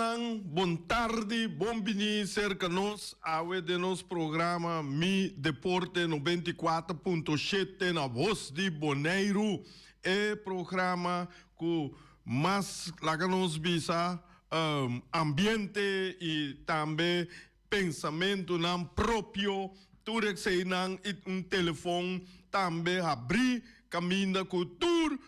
Nang, bom tarde, bom venir cerca nós, awe de nos programa Mi Deporte 94.7 na voz de Bonaire, programa que mais laga nos visa ambiente e também pensamento nam próprio, tudo sei nang telefone também abrir caminho com tur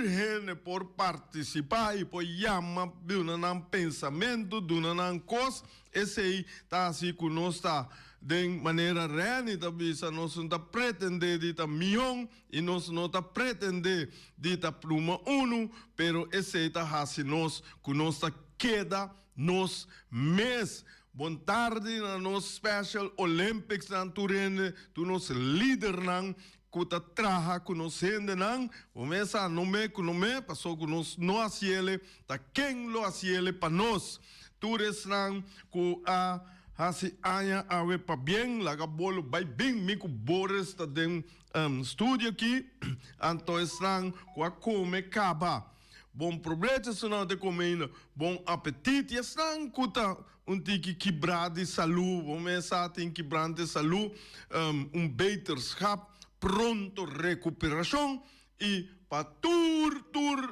gente por participar e por chamar de um pensamento, de uma coisa, esse aí tá assim que nós está de maneira real, nós não está pretendendo de milhão e nós não está pretendendo de pluma uno, pero esse aí tá assim nós que nós está queda nos mês. Boa tarde na nosso Special Olympics na Turene, tu nos líder nang kuta traha conhecendo não, começa não me passou que nós não asiele, tá quem lo asiele para nós, tures não que a hasi anya awe pa bem, laga bolo vai bem mico Boris tá den estúdio aqui, então não que a come caba. Bom proveito se não te comendo, bom apetite, e não kuta tiki quebrar de saúde, começa tem quebrar de saúde, beterschap, pronto recuperação e para tur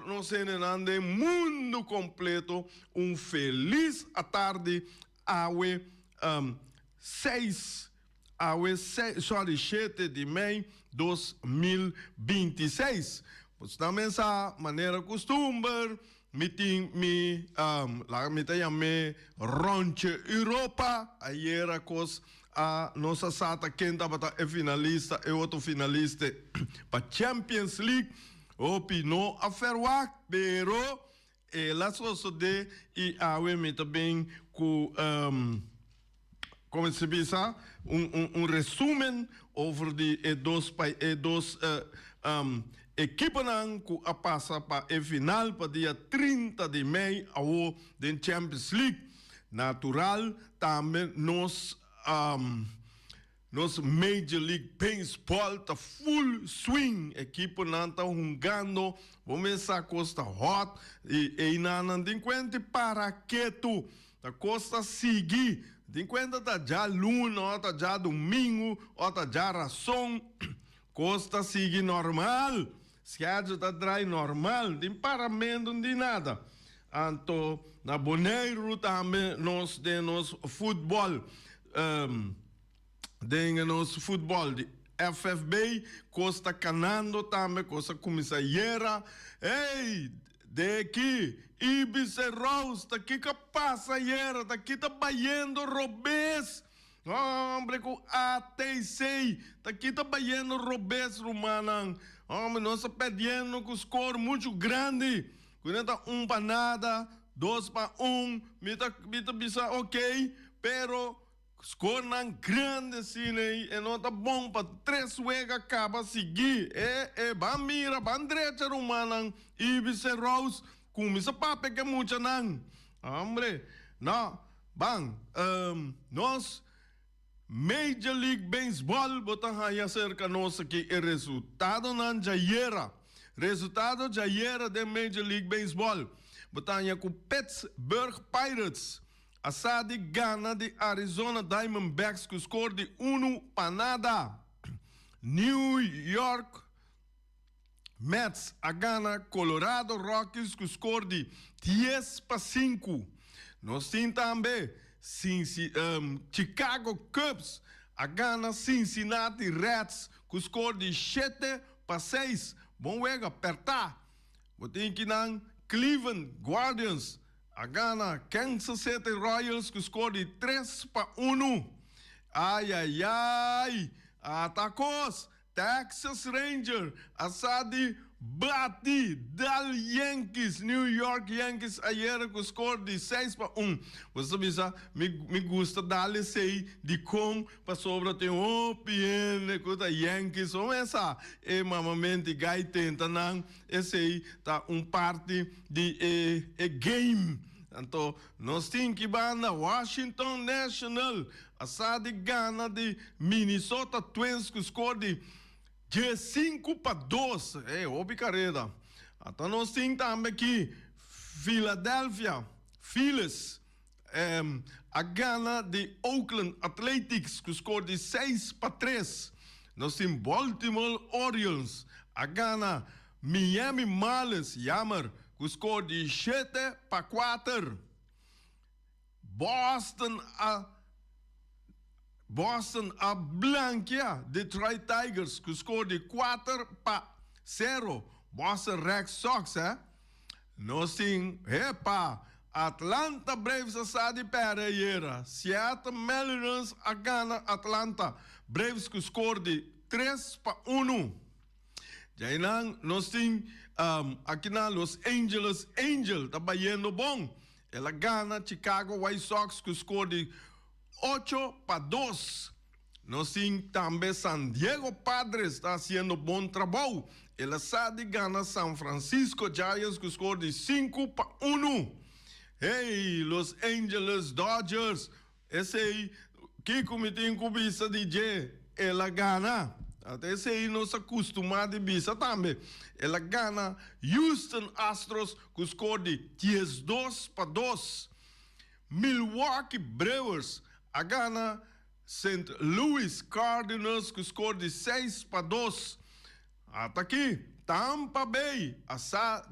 no senenande mundo completo feliz à tarde awe 7 de maio 2026. Pois também essa maneira costumar lá me ronche Europa ayer cos a nossa sata quem estava é finalista e outro finalista para Champions League opino a ferwak pero ela só de e a me também com como se diz resumen over de dos equipa que a passa para a final para dia 30 de maio ao da Champions League natural também nos Major League Baseball tá full swing, equipa não tá jogando, vamos a costa hot e não tem conta para que tu a costa seguir, tem conta tá já luna, tá já domingo, tá já razão, costa seguir normal, schedule tá dry normal, tem paramento de nada. Então na Bonaire também nós temos futebol de nosso futebol de FFB, costa canando também, costa comissária, ei, daqui, Ibiza Rose, daqui que passa era, daqui tá baiando robês, homem, com ATC, daqui tá baiando robês, romanang, homem, nós perdendo com score muito grande, quando tá para nada, 2 para 1, mita bisa ok, pero score não grande assim, e não tá bom para 3 vezes acaba seguir. Van mira, van direita romana, Ibiza Rose, começa para pegar muito não. Hombre, não, bang, nós Major League Baseball botam aí cerca nossa que é resultado não já era. Resultado já era de Major League Baseball. Botam aí com Pittsburgh Pirates. A SAD Gana de Arizona Diamondbacks com score de 1 para nada. New York Mets a Gana Colorado Rockies com score de 10 para 5. Nós temos também Chicago Cubs a Gana Cincinnati Reds com score de 7 para 6. Bom jogo, apertar. Botem que não Cleveland Guardians a Gana Kansas City Royals com score de 3 para 1. Ai, atacos Texas Rangers a SAD bate dal Yankees, New York Yankees ayer com score de 6 para 1. Você sabe, me gusta dar sei de como para sobra tem PN com a Yankees, ou essa é mamamente gai tenta não, esse aí tá parte de game. Então, nós temos que banda Washington National, a SAD Gana de Minnesota Twins com score de 5 para 2, óbvio carreira. Então nós temos também aqui Philadelphia Phyllis. A Ghana de Oakland Athletics, que score de 6-3. Nós temos Baltimore Orioles. A Ghana Miami Marlins, jammer, que score de 7-4. Boston a Blanquia, Detroit Tigers, que score de 4-0. Boston Red Sox, Nós temos, Atlanta Braves a de Pereira. Seattle Mariners a Ghana Atlanta. Braves que score de 3-1. Já nós temos aqui na Los Angeles Angel, tá batendo bom. Ela Ghana Chicago White Sox que score de 8-2. Nós temos também San Diego Padres, está fazendo bom trabalho. Ela sabe Ghana San Francisco Giants que score de 5-1. Hey, Los Angeles Dodgers. Esse aí, que comitê cubista DJ, ela Ghana. Até esse aí nós acostumamos a bisa também. Ela Ghana Houston Astros que score de 10-2. Milwaukee Brewers a Ghana St. Louis Cardinals que score de 6-2. Até aqui, Tampa Bay, a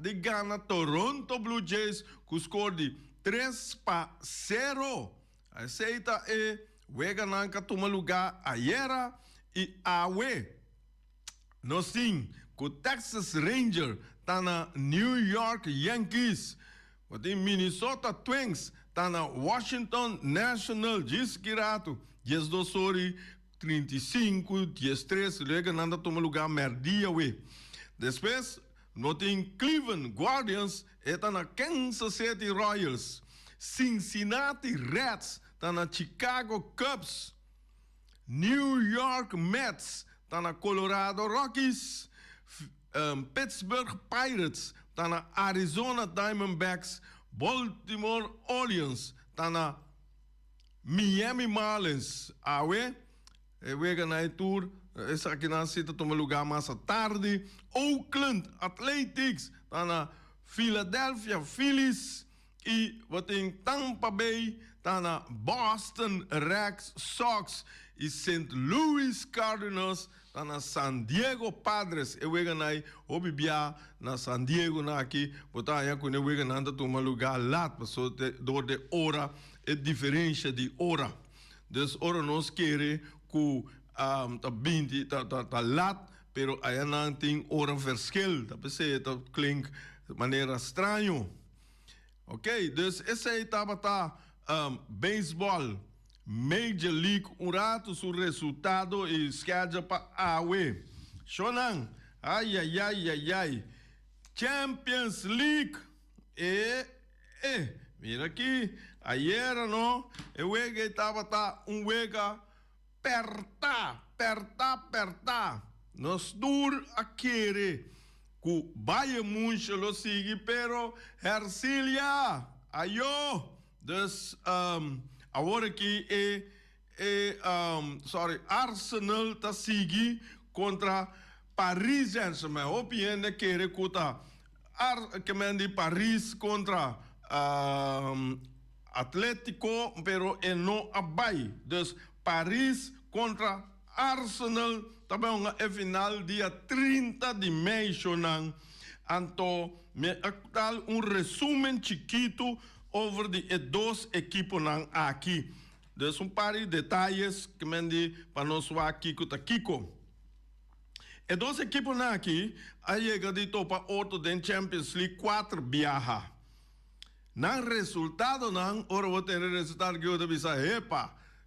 de Ghana Toronto Blue Jays que score de 3-0. Aceita o Gananca toma lugar ayer e awe. Nós temos que o Texas Ranger está na New York Yankees. O Minnesota Twins está na Washington National. Diz que rato. 35, 13. O Gananca toma lugar merdia we. Depois, nós temos Cleveland Guardians. Está na Kansas City Royals. Cincinnati Reds está na Chicago Cubs. New York Mets está na Colorado Rockies. Pittsburgh Pirates está na Arizona Diamondbacks. Baltimore Orioles está na Miami Marlins. Wega na tour. Essa aqui na cita toma lugar mais tarde. Oakland Athletics está na Philadelphia Phillies. E tem Tampa Bay, está na Boston Red Sox. E St. Louis Cardinals, está na San Diego Padres. Eu ganhei, obibia na San Diego na aqui, botar aí quando eu ganhei toma lugar lá, passou de hora, é diferença de hora. Des hora nós queremos que tá lá, pero aí não tem hora verschil, tá pensei, tá klinkt de maneira estranho. Ok, dus esse aí estava beisebol, Major League, rato o resultado e schedule para AWE. Shonan, ai. Champions League, mira aqui, ayer não, eu estava wega apertar. Nós dur a querer. Que Bayern München lo sigue, pero Hercilia, ayo, dus agora aqui Arsenal tá sigue contra Paris Saint-Germain. Opiende querer kuta que mande Paris contra Atlético, pero não abai. Dus Paris contra Arsenal também é final dia 30 de maio, não. Então, me dar resumo chiquito over de dois equipos aqui. Dus par de detalhes que me di para nós aqui com o Kiko. E dois equipos aqui, a chega de topa outro den Champions League 4 viaja. Não resultado não, ora vou ter resultado que eu te bisa,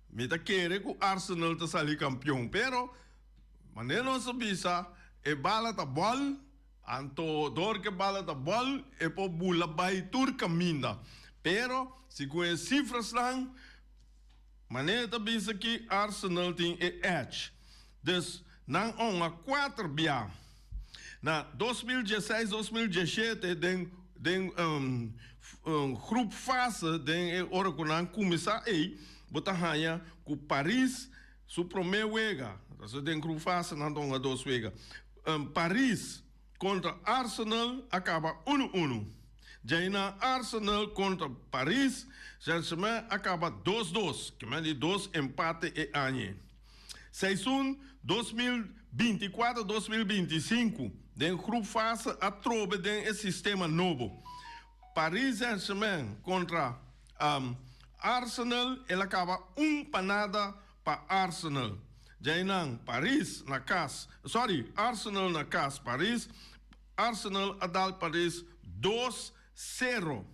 me tá querer que o Arsenal tá sair campeão, pero maneira não se bisa, bala tá bol, anto dor que bala tá bol, po bula vai tur caminha. Pero se com as cifras lá, maneira tá bisa que Arsenal tem edge. Dus não a 4 bia. Na 2016, 2017 den grupo fase den ora que não começar aí, botar hanha com Paris, su primeiro wega. Então den grupo fase não dá dois wega. Paris contra Arsenal acaba 1-1. Jaina Arsenal contra Paris Saint-Germain acaba 2-2, que me 2 empate e anye. Seizoen 2024-2025, den groep fase a trobe den sistema novo. Paris Saint-Germain contra Arsenal, ele acaba panada para Arsenal. Jainang Paris na casa, Arsenal na casa, Paris, Arsenal adal Paris 2-0.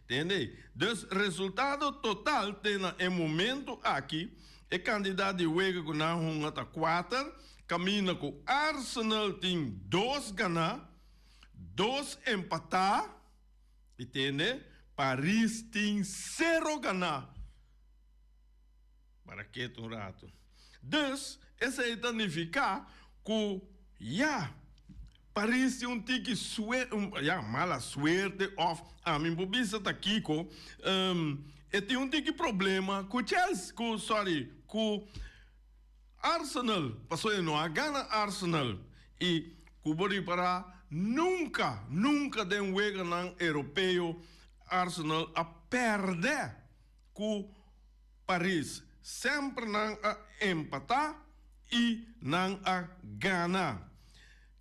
Entende? Dus resultado total tem no momento aqui, é candidato de Wega com na 4, caminha com Arsenal tem 2 ganhar, 2 empatar, entende? Paris tem 0 ganhar. Para que um rato. Dus, essa significa que, Paris tem tique suerte, mala suerte, minha bobisa tá aqui, e tem tique problema com Chelsea, com Arsenal, passou a não ganha Arsenal, e cobri para nunca den wega nan europeu Arsenal a perder com Paris. Sempre não a empatar e não a ganhar.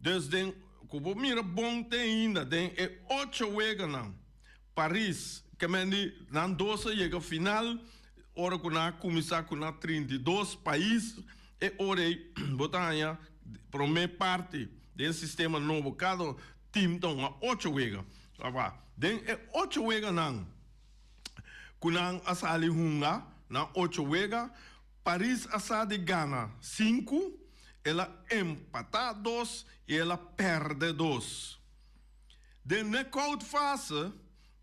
Dus den, como mira bom tem ainda, den 8 wega não. Paris, que me nan 12 chega final, ora que na começar com na 32 países, e ora botanha, primeira parte do sistema novo, cada time tem 8 wega. Den 8 wega não. Kunang asali hunga, na 8 wega, Paris asali gana 5, ela empata 2 e ela perde 2. De knockout fase,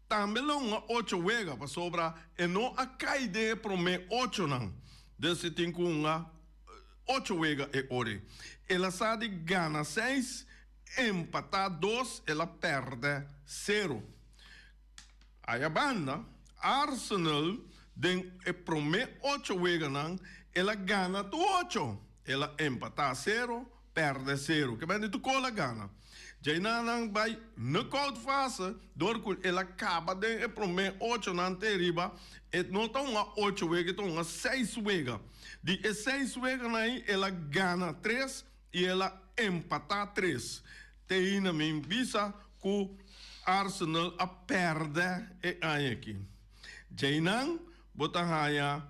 também não 8 wega, para sobra, e não a caide para me 8 não. Desse tem com 8 wega e ore. Ela asali gana 6, empata 2, ela perde 0. Aí a banda, Arsenal, den prome 8 wega nan, ela gana tu 8. Ela empata 0, perde 0. Que bem tu cola gana. Jaina nan vai knockout fase, door ela acaba den prome 8 nan teriba, et não tão 8 wega, tão 6 wega. De 6 wega nan, ela gana 3 e ela empata 3. Teina min bisa ku Arsenal a perde e aqui. Jainang botahaya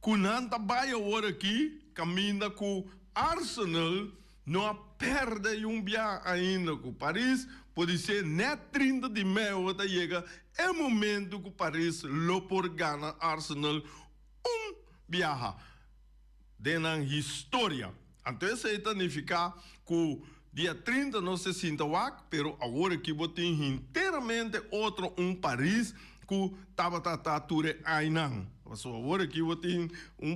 kunanta baia ora aqui caminha com Arsenal não perde bia ainda com Paris pode ser net 30 de maio até chega é momento que Paris lo por gana Arsenal viaja denang história então isso significa que dia 30 não se sinta wak, pero agora que vou ter inteiramente outro Paris que estava ture ainang. Agora que vou ter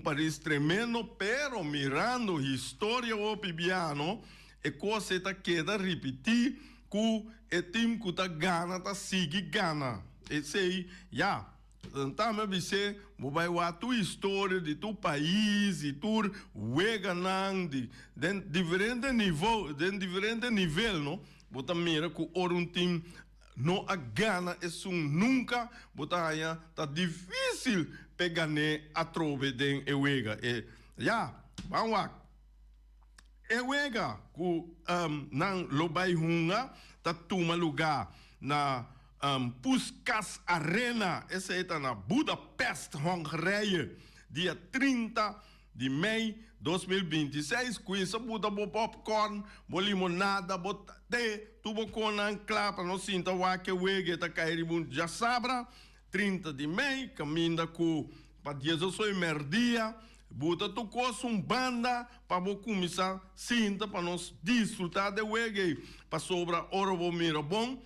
Paris tremendo, pero mirando a história o pibiano, e coisa está queda repetir que o time que está gana, está sigue gana. E sei, então, me disse, vai a tua história de tu país e tu weganang de diferente nível, não? Bota mira que time não a gana isso nunca, bota aí tá difícil pegar a trove den ewega. Vamos lá. Ewega que nang lobai hunga tá toma lugar na Puskás Arena, essa está na Budapeste, Hongarije, dia 30 de maio de 2026. Com isso, bota popcorn, limonada, bota te, tubo com clapa, não sinta o que o ege está caindo, já sabra. 30 de maio, caminha com para Jesus foi merdia, bota tu coisa banda para começar sinta para nós desfrutar de o ege, para sobra ora mira bom.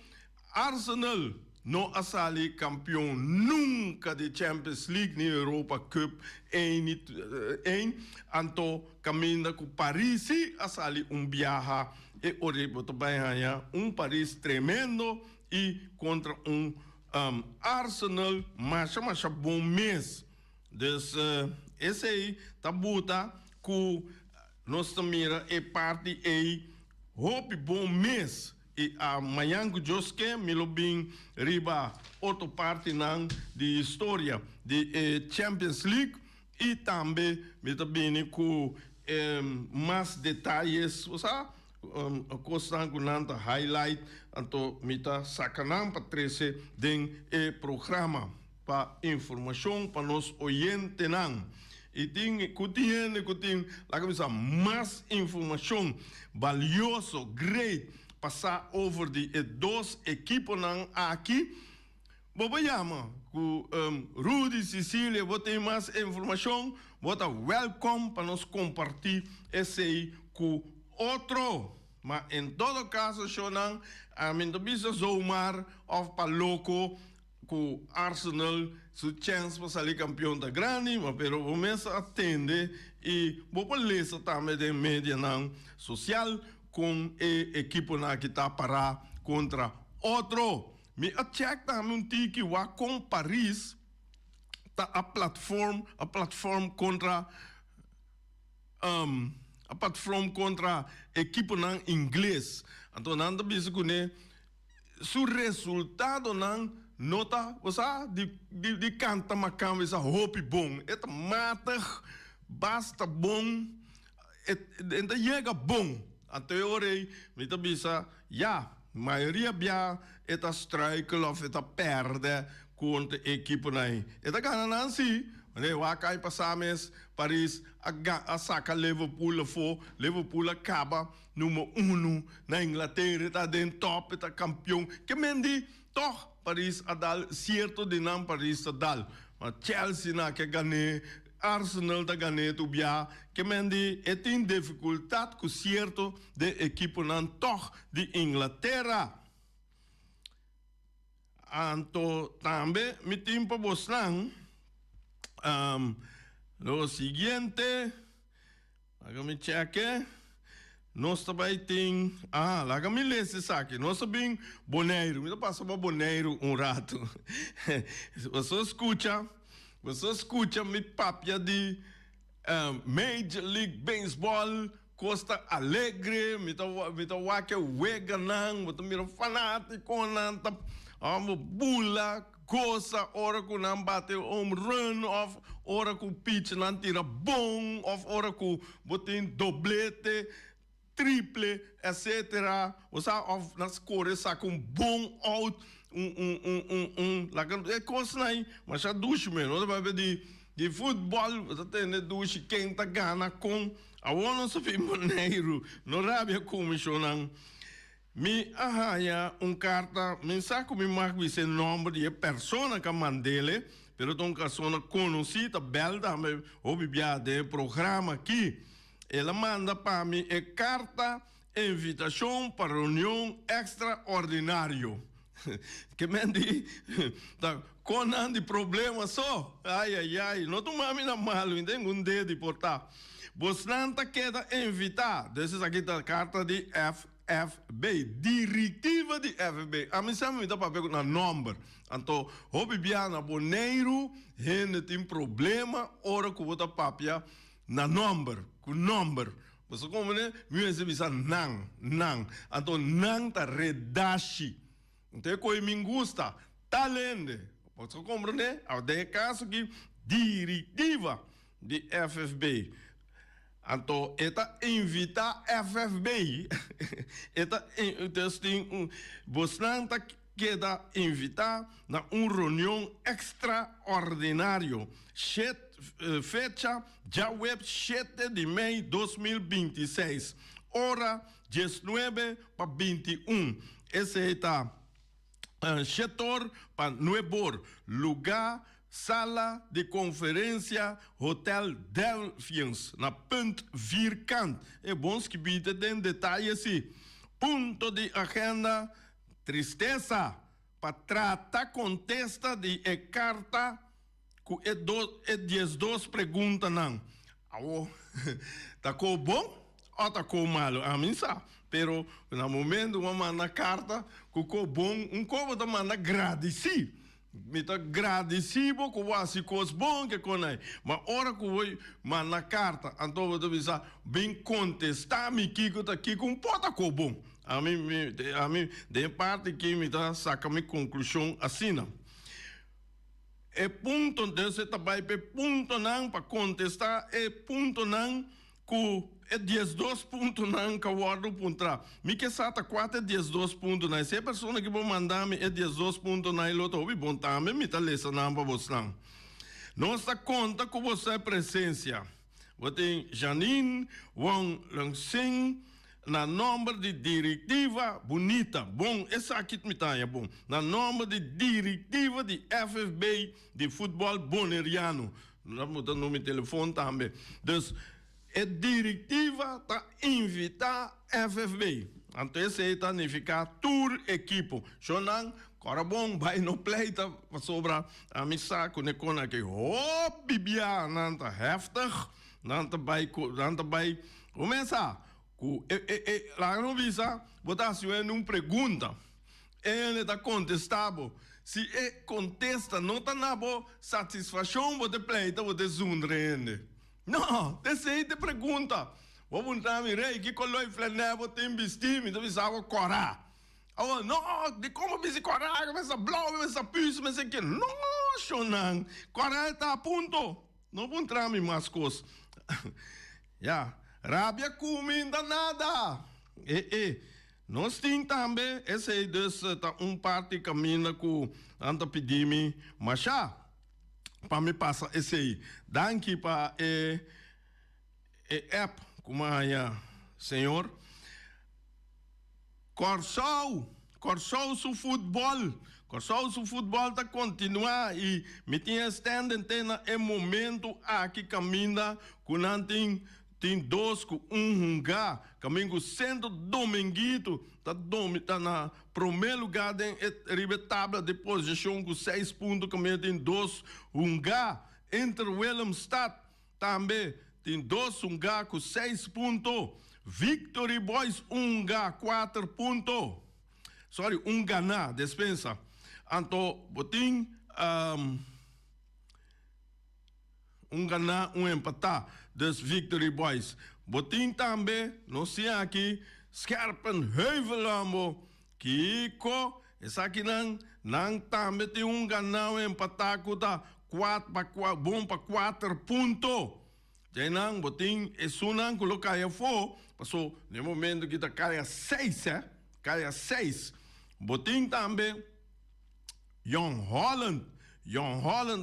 Arsenal não asali campeão nunca de Champions League nem Europa Cup em caminha com Paris asali viaja e orebo também Paris tremendo e contra Arsenal mas bom mês. Dus esse aí tá buta que nós mira e parte aí hope bom mês e amanhã que Joske me lo bem riba outra parte nan de história de Champions League e também me também com mais detalhes, sabe? Kostan kunanta highlight anto mita sakanang patrese den programa pa informação para nos oyente nang. E tem kutin lá que mais informação valioso, great, passar over de dois equipos nang aqui. Bobo yama ku Rudy Cecília, tem mais informação, bota welcome para nos compartilhar esse com outro. Mas em todo caso, Shonan, a mim também se zoomar of paloco com Arsenal, su chance para sair campeão da grande, mas pero começa a atender e vou lesa também de mídia social com a equipe na que está para contra outro. Me a check também que vai com Paris tá a plataforma contra a plataforma contra a equipe em inglês. Então, nada disso que o resultado não nota, você de canta macam essa hope bom, é mata, basta bom, é chega bom. Até orei, me tá bisa, ja, maioria bia é strike of é perde contra a equipe não. É da gana não sim. Wakai passames Paris a saca Liverpool acaba número 1 na Inglaterra, está dentro top, está campeão. Que mendi, toch Paris a dar certo de não Paris a dar. Mas Chelsea na que ganhe, Arsenal da ganhe tu bia. Que mendi, tem dificuldade com certo de equipe não toch de Inglaterra. Anto também me tempo bosnang. Lo siguiente, lágame cheque, nós também tem, lágame ler esse aqui, nós também Boneiro, me passa para Boneiro rato. Você escuta me papia de Major League Baseball, Costa Alegre, me tá wake wega nang, me tá mira fanático nang, bula, coisa, ora que não bate home run, of ora que o pitch não tira bom, of ora que botem doblete, triple, etc. Ou seja, of nas cores saca bom out, lá que é coisa aí, mas já duche mesmo, não vai ver de futebol, você tem duche quem tá gana com, a não se faz maneiro, não rabia comissionando. Me arranha carta, me saco me marco esse nome de pessoa que mandele, pero então pessoa conhecida, belda, me obibia de programa aqui. Ela manda para mim a carta invitação para reunião extraordinário. Que me diz, tá com de problema só. Ai, não toma me na mal, não tem um dedo de portar. Você não tá queda invitar. Dessa aqui tá a carta de FFB, diretiva de FFB. A mim sempre me dá para pegar na número. Então, houve bia na Boneiro, gente tem problema, ora que vou dar papia na número, com número. Você como né? Me recebe nang. Então, nang tá redashi. Então, coi me gusta, talende. Você compreende? Ao de caso que diretiva de FFB. Então, esta invita FFB. Você não queda invitar na reunião extraordinária. Fecha já web 7 de maio de 2026. Hora 19 para 21. Esse é o setor para Nuebor. Lugar sala de conferência Hotel Delphians, na Punt Vierkant. É bom que bita tem detalhes assim. Ponto de agenda, tristeza, para tratar contesta de carta com as duas perguntas não. Tá com bom ou tá com malo? A mim sabe. Pero no momento uma manda carta com bom, como da manda agradecido. Me tá agradecido com as coisas boas que conhece. Mas hora que eu mando carta, então eu vou bem contestar me que tá aqui com pota com bom. de parte que me dá saca minha conclusão assim, não. E ponto desse também, ponto não para contestar, e ponto não que é 12 pontos não que o outro ponto. Me que sata 4 é 12 pontos não. Se a pessoa que vou mandar me é 12 pontos não, ele outro bom também me tá lecionando para você não. Nossa conta com você é presença. Você tem Janine Wong Langsing na nome de diretiva bonita. Bom, essa aqui me tá é bom. Na nome de diretiva de FFB de futebol boneriano. Não vou dar o nome de telefone também. Então, a diretiva está invitar FFB. Então, esse aí está significar tour equipo. Chonan, agora bom, vai no pleita sobra a missa com a que bibia, nanta heftig, nanta vai começar. Lá no visa, botar se é uma pergunta. Ele está contestando. Se ele contesta, não está na boa satisfação, você pleita, você zundrende. Não, desse aí te pergunta. Vou perguntar me rei, que coloi flanel, vou te investir, me deve saber corar. Oh, não, de como me se corar, mas a blog, mas a pus, mas é que não, chonan, corar está a ponto. Não vou entrar me mais coisas. Já, rabia comida nada. Nós temos também, esse aí tá parte caminha com anta pedir me machá. Para me passar esse aí. Danke para app, como é, senhor. Corsol su futebol. Corsol su futebol tá continuar e me tinha estendente na momento aqui caminha com tem dois com lugar, caminho com centro dominguito, tá na primeiro lugar de tabela de posição com 6 pontos, caminho tem 2 lugar, entre Willemstad também tem 2 lugar com 6 pontos, Victory Boys lugar 4 pontos, sorry, ganhar, dispensa, então, botim, ganhar, empatar, dos Victory Boys. Botim também, não sei aqui, Scherpenheuvel, Kiko, essa aqui não também tem ganhar, empatar, com 4 bom para 4 pontos. Já não, botim, isso não, colocar aí fora, passou, no momento que tá cai a 6, cai a 6. Botim também, Young Holland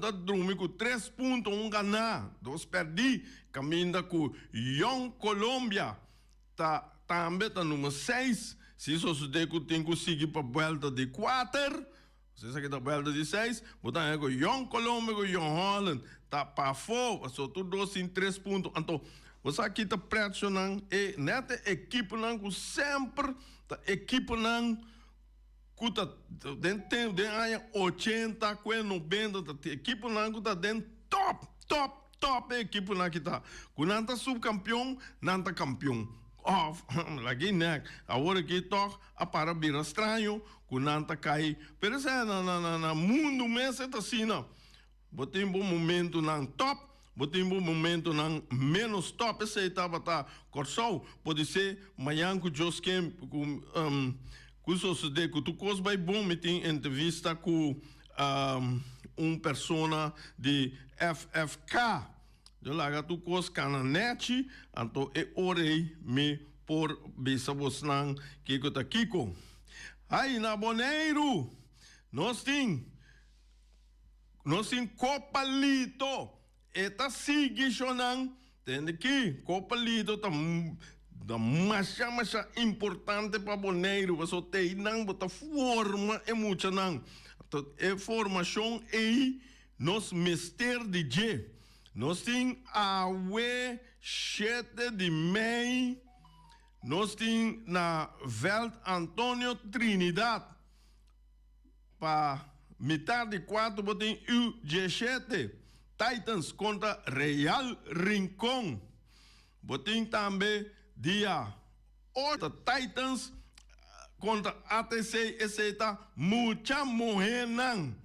tá dormindo com 3 pontos, ganhar, 2 perdi, caminha com Young Colômbia, também tá número 6, se isso suceder que tem que conseguir para a volta de 4, se isso aqui tá volta de 6, botar aí com Young Colômbia com Young Holland, tá para fora, só tudo dois em 3 pontos, então, você aqui tá pressionando, e nessa equipe não, com sempre, tá equipe não, kuta dentro de 80, 90, equipe não kuta dentro top equipe não kita. Kunanta subcampeão, nanta campeão. Lagi né, agora que toca a para vir estranho, kunanta cai. Pero é na mundo mesmo tá assim não. Botem bom momento não top, botem bom momento não menos top. Esse estava tá Corsol, pode ser amanhã com Josquem com Cuso de que tu cos vai bom me tem entrevista com persona de FFK. Eu lá tu cos cananet, então orei me por bisavosnan Kiko ta Kiko. Aí na Boneiro, nós tem Copalito, eta sigue chonan, tem aqui Copalito tá da mais importante para Boneiro, você tem não bota forma é muito não, é formação e nos mister de G, nós tem a 7 de maio, nós tem na Veld Antônio Trinidad para metade de 4 botem U17 Titans contra Real Rincón, botem também dia 8 Titans contra ATC, esse está muita moenan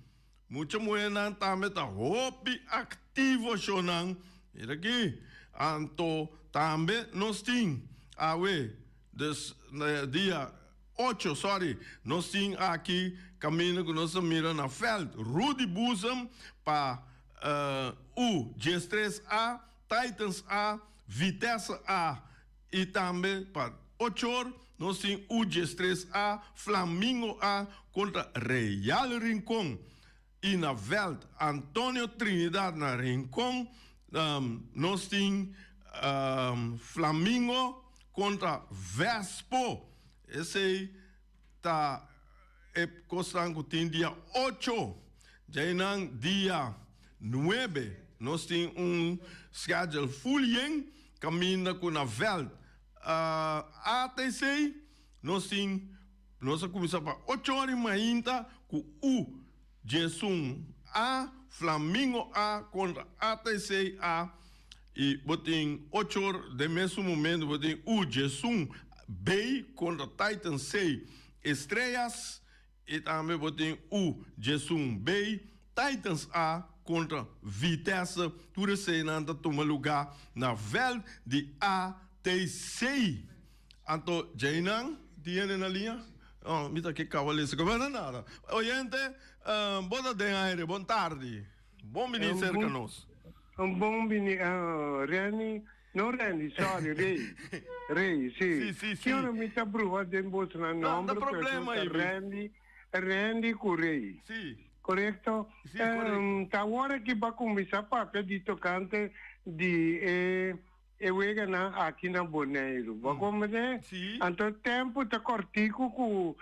também está hopi ativo chonan, e aqui anto também nós tem dia 8, sorry. Nós temos aqui caminho que nós mira na veld. Rudy Boezem para o G3A, Titans A, Vitesse A e também para 8 nós temos o G3A, Flamingo A contra Real Rincón. E na veld, Antônio Trinidad na Rincón, nós temos Flamingo contra Vespo. Esse aí está costando tem dia 8. Já não dia 9. Nós temos schedule full caminho com a veld. ATC, nós começamos para 8 horas ainda com o Jesum A, Flamingo A contra ATC A. E botem 8 horas de mesmo momento, botem o Jesum B contra Titan C, Estrelas. E também botem o Jesum B, Titans A contra Vitesse. Tudo isso ainda toma lugar na veld de ATC. Então, Jainan, tiene na linha? Oh, mita que cavalese, como não nada. Oyente, boa tarde, boa tarde. Bom menino cerca nós. Bom menino, Reni, não Reni, sorry, Rei, sim. Sim. Eu não me tá provando de mostrar nome. Não, não problema aí. Reni com Rei. Sim. Correto? Sim, correto. Tá hora que vai começar papel de tocante de eu na aqui na Bonaire. Vai começar? Sim. Então tempo tá cortico com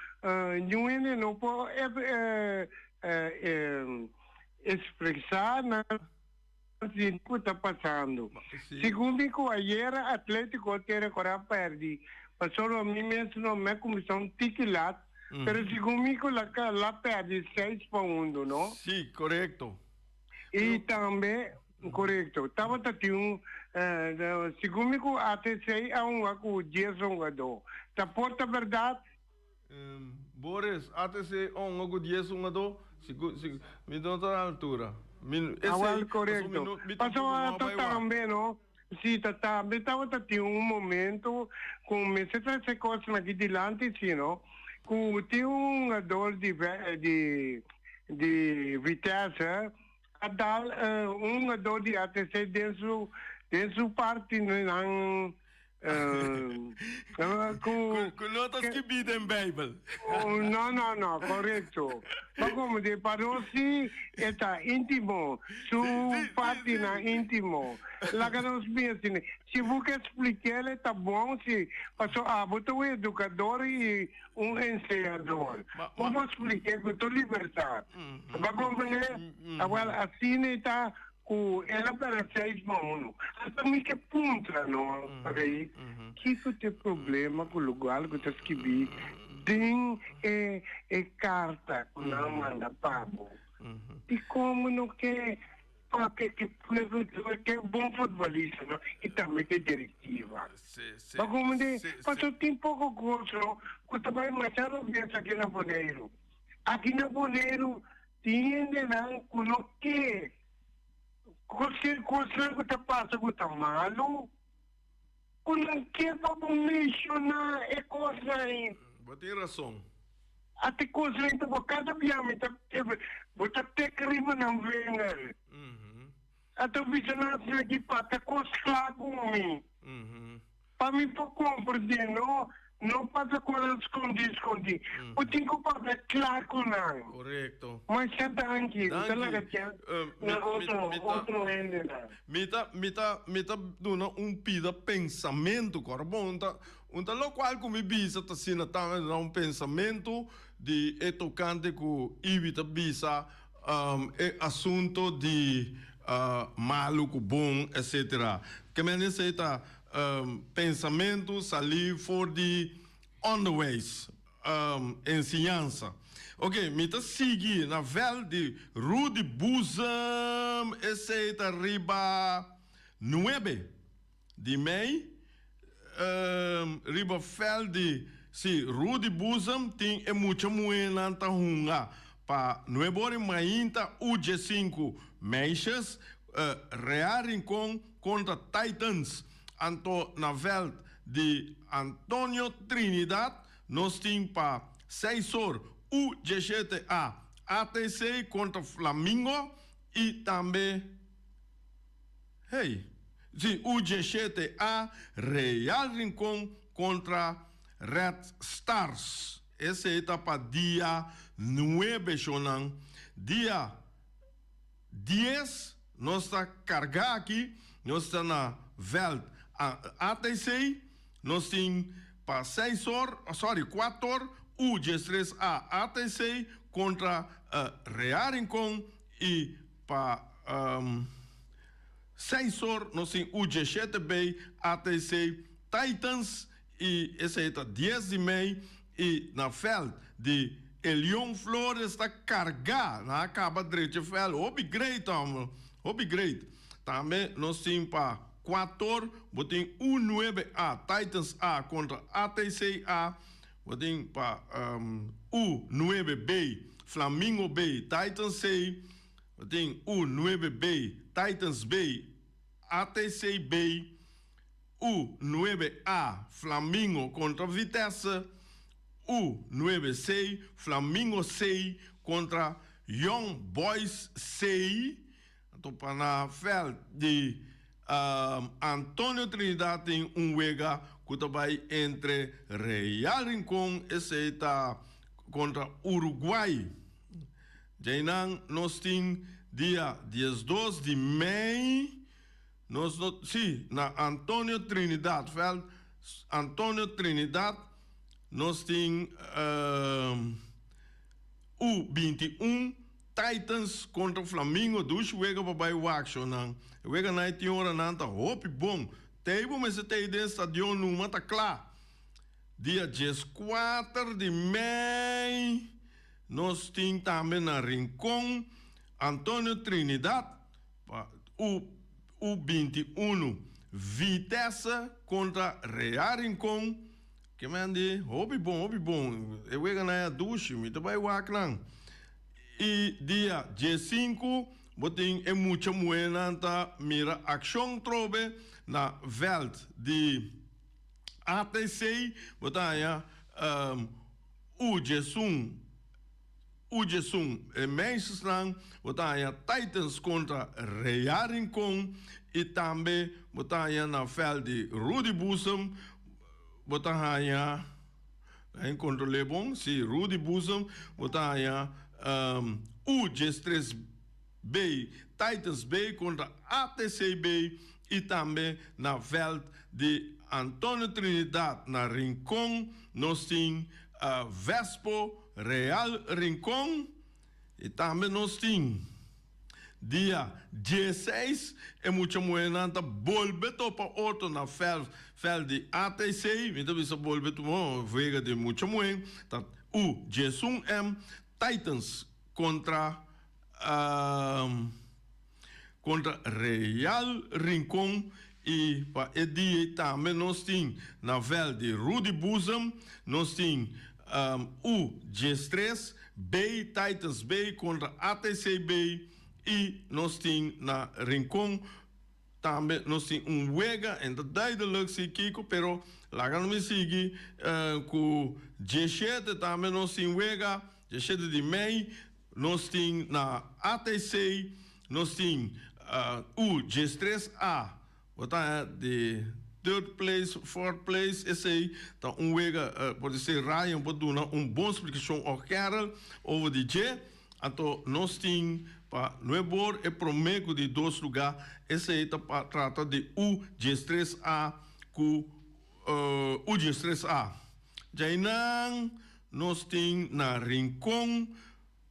não pode expressar na que está passando. Segundo que ayer Atlético teve agora perde. Passou a mim mesmo não me comissão tiquilat. Pero segundo que lá perde 6-1, não? Sim, correto. E também, correto. Estava tendo segundo que ATC é com Jason Gado. Tá porta verdade? Boris, ATC com Jason Gado, me dá a altura. Correto. Passou também, não? Sim, também estava tendo momento com me se trazer coisas aqui delante, sim, não? Com um jogador de Vitesse, a dar jogador de ATC dentro parte não com notas que bidem Bible. Não, correto. Mas como de parosi está íntimo, su parte na íntimo. Lá que nós pensamos, se você explicar, está bom, se passou botou um educador e ensinador. Vamos explicar que estou libertado. Vai compreender? Agora, assim está ela para 6-1. Até me que punta, não? Aí, que tem problema com o lugar que está escrevendo? Tem carta que não manda pago. E como não quer que é bom futebolista, não? E também que é diretiva. Mas como passou tem pouco gosto, que também Machado pensa aqui na Bonaire. Aqui na Bonaire, tem não que coisa que está passando que está malo, não quer para mencionar é coisa aí. Tem razão. Até coisa aí, cada dia me está até crime não vem. Até o bicho não sei que para coisa claro com mim. Para mim para compreender, não passa com escondi. Eu tenho que fazer claro com ela. Correto. Mas é danke. Outro ende lá. Me tá dando pida pensamento, bom, lo qual como bisa tá sendo um pensamento de tocante com evita bisa assunto de maluco bom, etc. Que me necessita pensamento salir for the on the ways ensinança. Ok, me tá seguir na vel de Rudy Boezem, esse tá riba 9 de mei, riba vel de Rudy Boezem tem muita moeda na hunga para 9 horas mainta UG5 meses, Real Rincón contra Titans. Anto na veld de Antônio Trinidad, nós temos para 6 horas U17A ATC contra Flamengo e também U17A Real Rincón contra Red Stars. Essa é para dia 9 Shonan. Dia 10 nós está carregando aqui, nós está na Veld ATC, nós temos para 4 horas U13A ATC contra Real Rincón e para 6 horas nós temos U17B ATC Titans e esse é 10 de maio e na Veld de Elion Flores está carregado na acaba direita Veld, upgrade. Também nós temos para 4 horas, botem U9A Titans A contra ATC A, botem para U9B Flamengo B Titans C, botem U9B Titans B ATC B, U9A Flamengo contra Vitesse, U9C Flamengo C contra Young Boys C. Então, para na Veld de Antônio Trinidad tem wega que vai entre Real Rincón e está contra Uruguai. Já nós temos dia 12 de maio, na Antônio Trinidad, Veld Antônio Trinidad, nós temos U21 Titans contra o Flamengo, dos wega para o action nan. Wega na hora nan tá hope bom. Teibo mas tem dentro estadion numa tá claro. Dia 14 de maio, nós temos também na Rincón, Antônio Trinidad, U21 Vitesse contra Real Rincón. Que mande, hope bom. Wega na duche, me tá vai o action. E dia 15, botem é muita moeda, mira ação trobe na Veld de ATC, botem U11 é mais lang, botem Titans contra Real Rincón e também botem na Veld de Rudy Bosom, botem contra Lebon, se Rudy Bosom, botem U13B Titans B contra ATC B e também na Veld de Antônio Trinidad na Rincón nós temos Vespo Real Rincón e também nós temos dia 16 é muita moeda volve para outro na Veld de ATC então isso volve vega de muita moeda U11M Titans contra Real Rincón e para o dia também nós temos na Veld de Rudy Bosom, nós temos U13 B Titans B contra ATC B e nós temos na Rincón também nós temos wega en daí de luxe Kiko, pero lá não me sigue com 17 também nós temos wega 17 de maio, nós temos na ATC, nós temos U13A, de third place, fourth place, esse aí, então wega, pode ser Ryan, pode dar uma boa explicação ao Carol, over de G, então nós temos, para Nuebor, é prometo de 2 lugares, esse aí trata de U13A com U13A. Já não, nós temos na Rincón,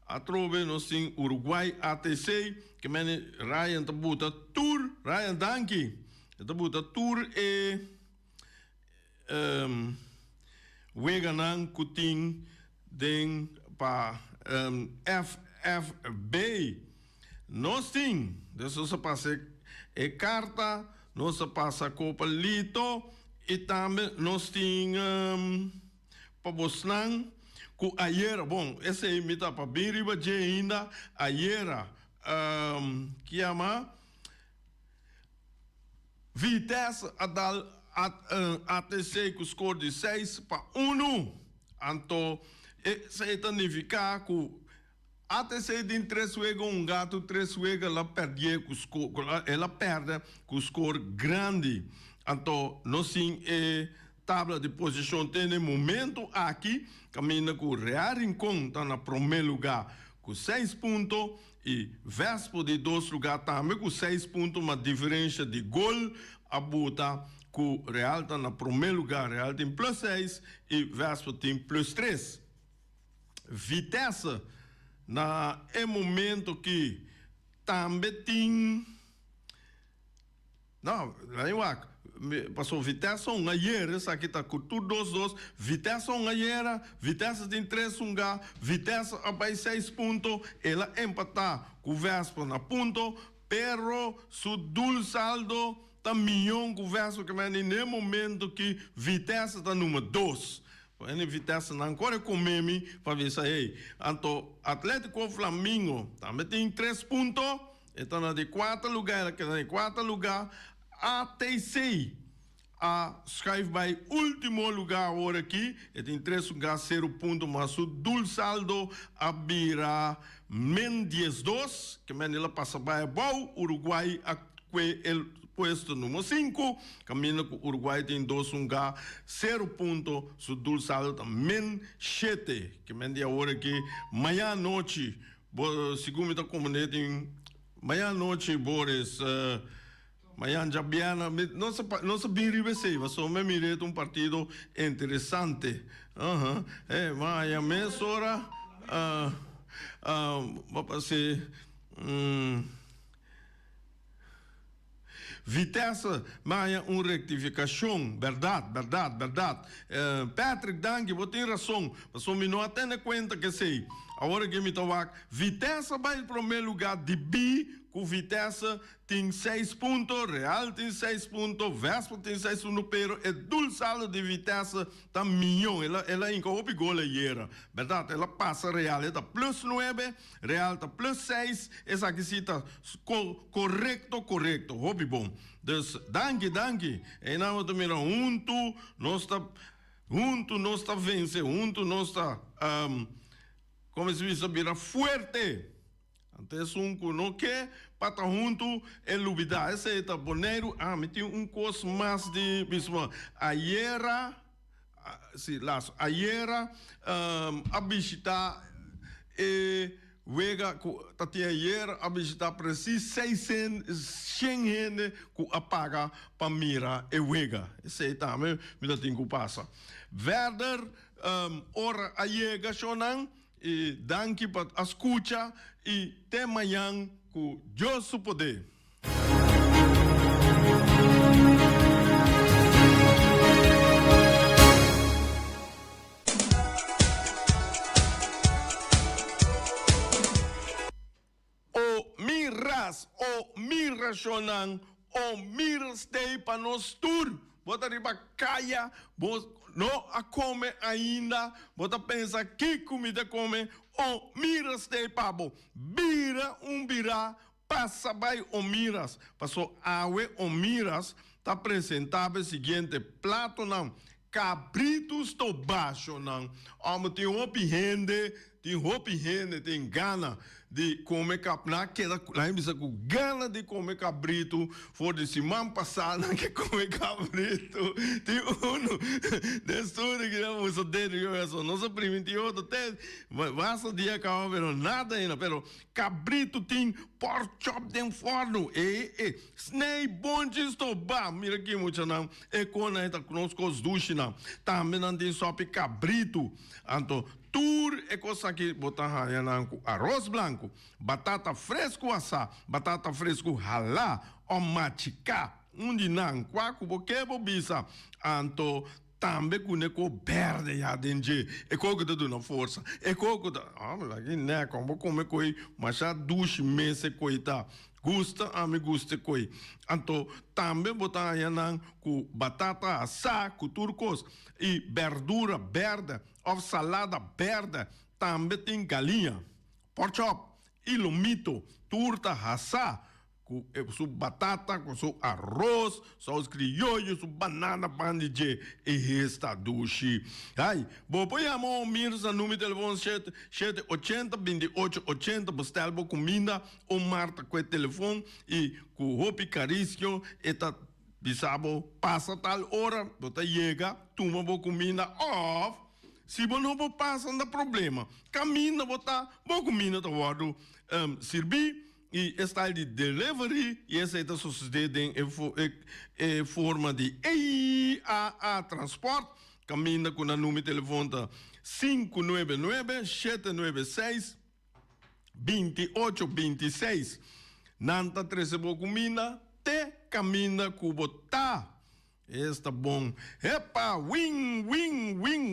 a trove nós temos Uruguai ATC, que mene Ryan tabuta tour, Ryan danki, tabuta tour e weganang kuting den pa FFB. Nós temos, isso se passa e carta, nós se passa Copa Lito e também nós temos Pabosnang, com Ayera, bom, esse aí me tá para bem riba de ainda, Ayera, que ama Vitesse Adal ATC com score de 6-1, Anto, se significa que até se tem 3 vezes um gato, 3 vezes ela perde com o score grande. Então, nós sim, tabla de posição tem no momento aqui, caminha com o Real Rincón, está no primeiro lugar com 6 pontos, e Vespo de 2 lugares também com 6 pontos, uma diferença de gol, a bota com o Real está no primeiro lugar, Real tem plus 6 e Vespo tem plus 3. Vitesse, na momento que também tem. Não, passou Vitesse ayer, essa aqui está com tudo 2-2. Vitesse ayer, Vitesse tem 3-1, Vitesse abai 6 pontos, ela empatar com o Vespa na ponto, pero su dul saldo está milhão com o Vespa, que é no momento que Vitesse está número 2. A Vitesse não corre com meme para ver se aí. Então, Atlético Flamengo também tem 3 pontos, está na de 4 lugar, ela queda em 4 lugar. ATC, a schrijf bij último lugar agora aqui, tem 3 lugares, 0 pontos, mas o dul saldo abira -2, que ela passa para o Uruguai, el puesto número 5, caminha com o Uruguai tem 2 lugares, 0 pontos, o dul saldo também -7, que agora aqui, amanhã noite, segundo a comunidade, amanhã noite, Boris, amanhã já Biana, não sabia ribecer, mas só me mirei partido interessante. Amanhã meia hora, vamos ser Vitesse, amanhã rectificação, verdade. Patrick, danke, você tem razão, mas só me não atende conta que sei. Agora que me toca, Vitesse vai para o primeiro lugar de B, com Vitesse tem 6 pontos, Real tem 6 pontos, Vespa tem 6 pontos, pero o dul saldo de Vitesse está milhão, ela encobre gol ayer, verdade? Ela passa Real, ela está plus 9, Real está plus 6, essa aqui está correto, hobby bom. Dus, danke, e não também nós está vencendo, nós está, como se diz, vira forte. Antes não quer para junto é lubida. Esse é Boneiro. Me tem coisa mais de mesmo. Ayer a visitar Wega, tatia ayer a visitar preciso 600 gente que apaga para mira e Wega. Esse é também me tem que passar. Verder, ora ayer gachonan. E danke para a escuta e até amanhã com Deus o poder. O miracionan, o mirastei para nós tur. Bota riba caia, não a come ainda, bota pensa que comida come, o miras de pabo, bira, passa vai o miras, passou awe o miras, tá apresentável o seguinte, prato não, cabritos to baixo não, tem hopi rende, tem gana de comer capna, que lá com gana de comer cabrito, for de semana passada que comer cabrito, tem destura que não usa dentro isso, nossa primitivo até basta dia acaba pero nada ainda, pero cabrito tem pork chop dentro forno, snei bonjes to ba, mira aqui muito não, quando a gente conosco os duches não, também não tem só cabrito, então tur é coisa que botar arroz branco, batata fresco assar, batata fresco ralar, ou machicar, não, quaco, porque bobisa, anto também com verde já dentro, coco da dona força, coco da, aqui né, como comer coi, mas já duche meses coita. Me gusta coi. Então, também botar aí com batata assar, com turcos e verdura verde, ou salada verde, também tem galinha, pork chop, e lomito, turta assar, com sua batata, com seu arroz, seus criollos, sua banana, pan de je, e esta dushi. Ai, vou pôr a mão, mira, no número de telefone 780 28 80, bestel bo comida, ou Marta com o telefone, e com o Hopi Carício, eta bisabo, passa tal hora, você chega, toma bo comida, off. Se você não passa, não dá problema. Caminha, botar, boa comida, tá guardo, servir. E está de delivery, e essa está sucedendo em forma de EIAA Transport, caminha com o número de telefone 599-796-2826. Nanta 13 boa comida, te caminha com botar. Está bom. Epa, wing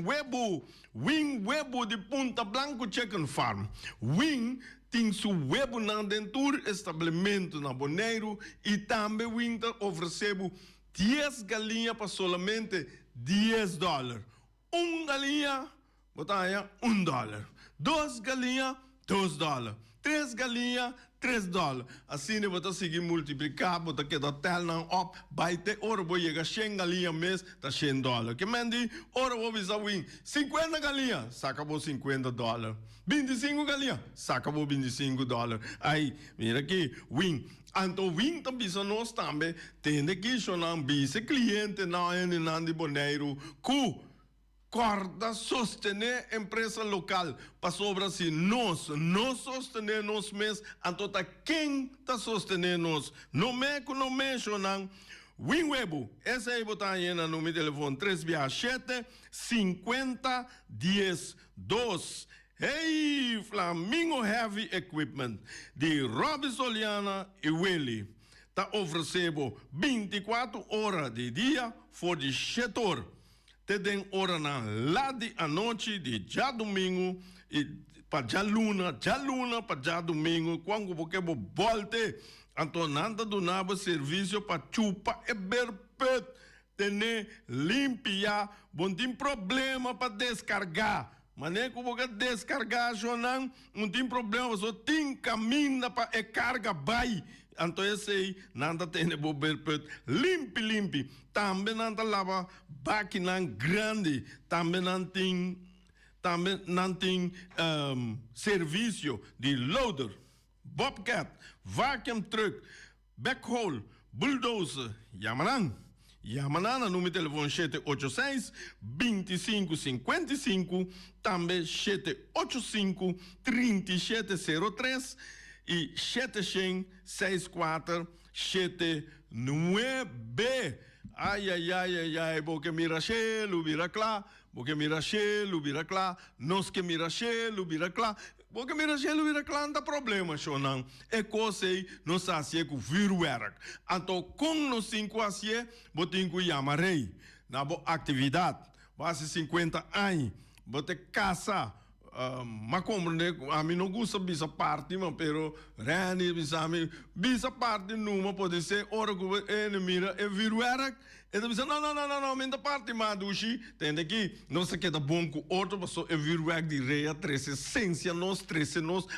webo de Punta Blanco Chicken Farm. Wing tem seu webo na dentro estabelecimento na Bonaire e também Wing ofereceu 10 galinhas para somente $10. Galinha, botaia $1. 2 galinhas, $2. 3 galinhas, $3. Assim, eu vou seguir multiplicar, vou ter que dar tel não op, vai ter hora vou chegar 100 galinhas mês, tá $100. Que mendi, hora vou visar wing, 50 galinhas, saca por $50. 25 galinhas, saca por $25. Aí, mira aqui, wing. Então, wing também nós também tem que chamar vice cliente na de Bonaire, que corda sostener empresa local para sobra se nós não sostener nós mesmos, então quem está sostenendo nós? Não me chonan. Wing Webo, essa aí botar aí no meu telefone 367 50 10 2. Hey, Flamingo Heavy Equipment de Robin Soliana e Willy. Está oferecendo 24 horas de dia for de setor. Te den hora na lá de a noite de já domingo e para já luna para já domingo quando porque volte antonanda do nabo serviço para chupa e berpet tene limpia bom tem problema para descargar. Mas nem como que descargar, não tem problema, só tem caminho para a carga vai. Então esse aí, nada tem de bober limpe. Também nada lava máquina grande, também não tem serviço de loader, bobcat, vacuum truck, backhoe, bulldozer, Yamanana, número de telefone 786-2555, também 785-3703 e 764-79. Ai, porque mirachelo, viraclá, porque mirachelo, viraclá, nós que mirachelo, viraclá. Porque mirachelo, viraclá não dá problema, Shonan. É coisa aí, não se assim com viruerak. Então, com nós cinco assim, botem com yamarei. Na boa atividade, base 50 anos, botem caça. Mas como a mim não gosta dessa parte, mas pero Rani, bisa parte numa pode ser hora que ele mira e viruerak. Ele diz, não, minha parte, Madushi, tem aqui, não se queda bom com outro, mas só é viruerak de reia, três essência, nós,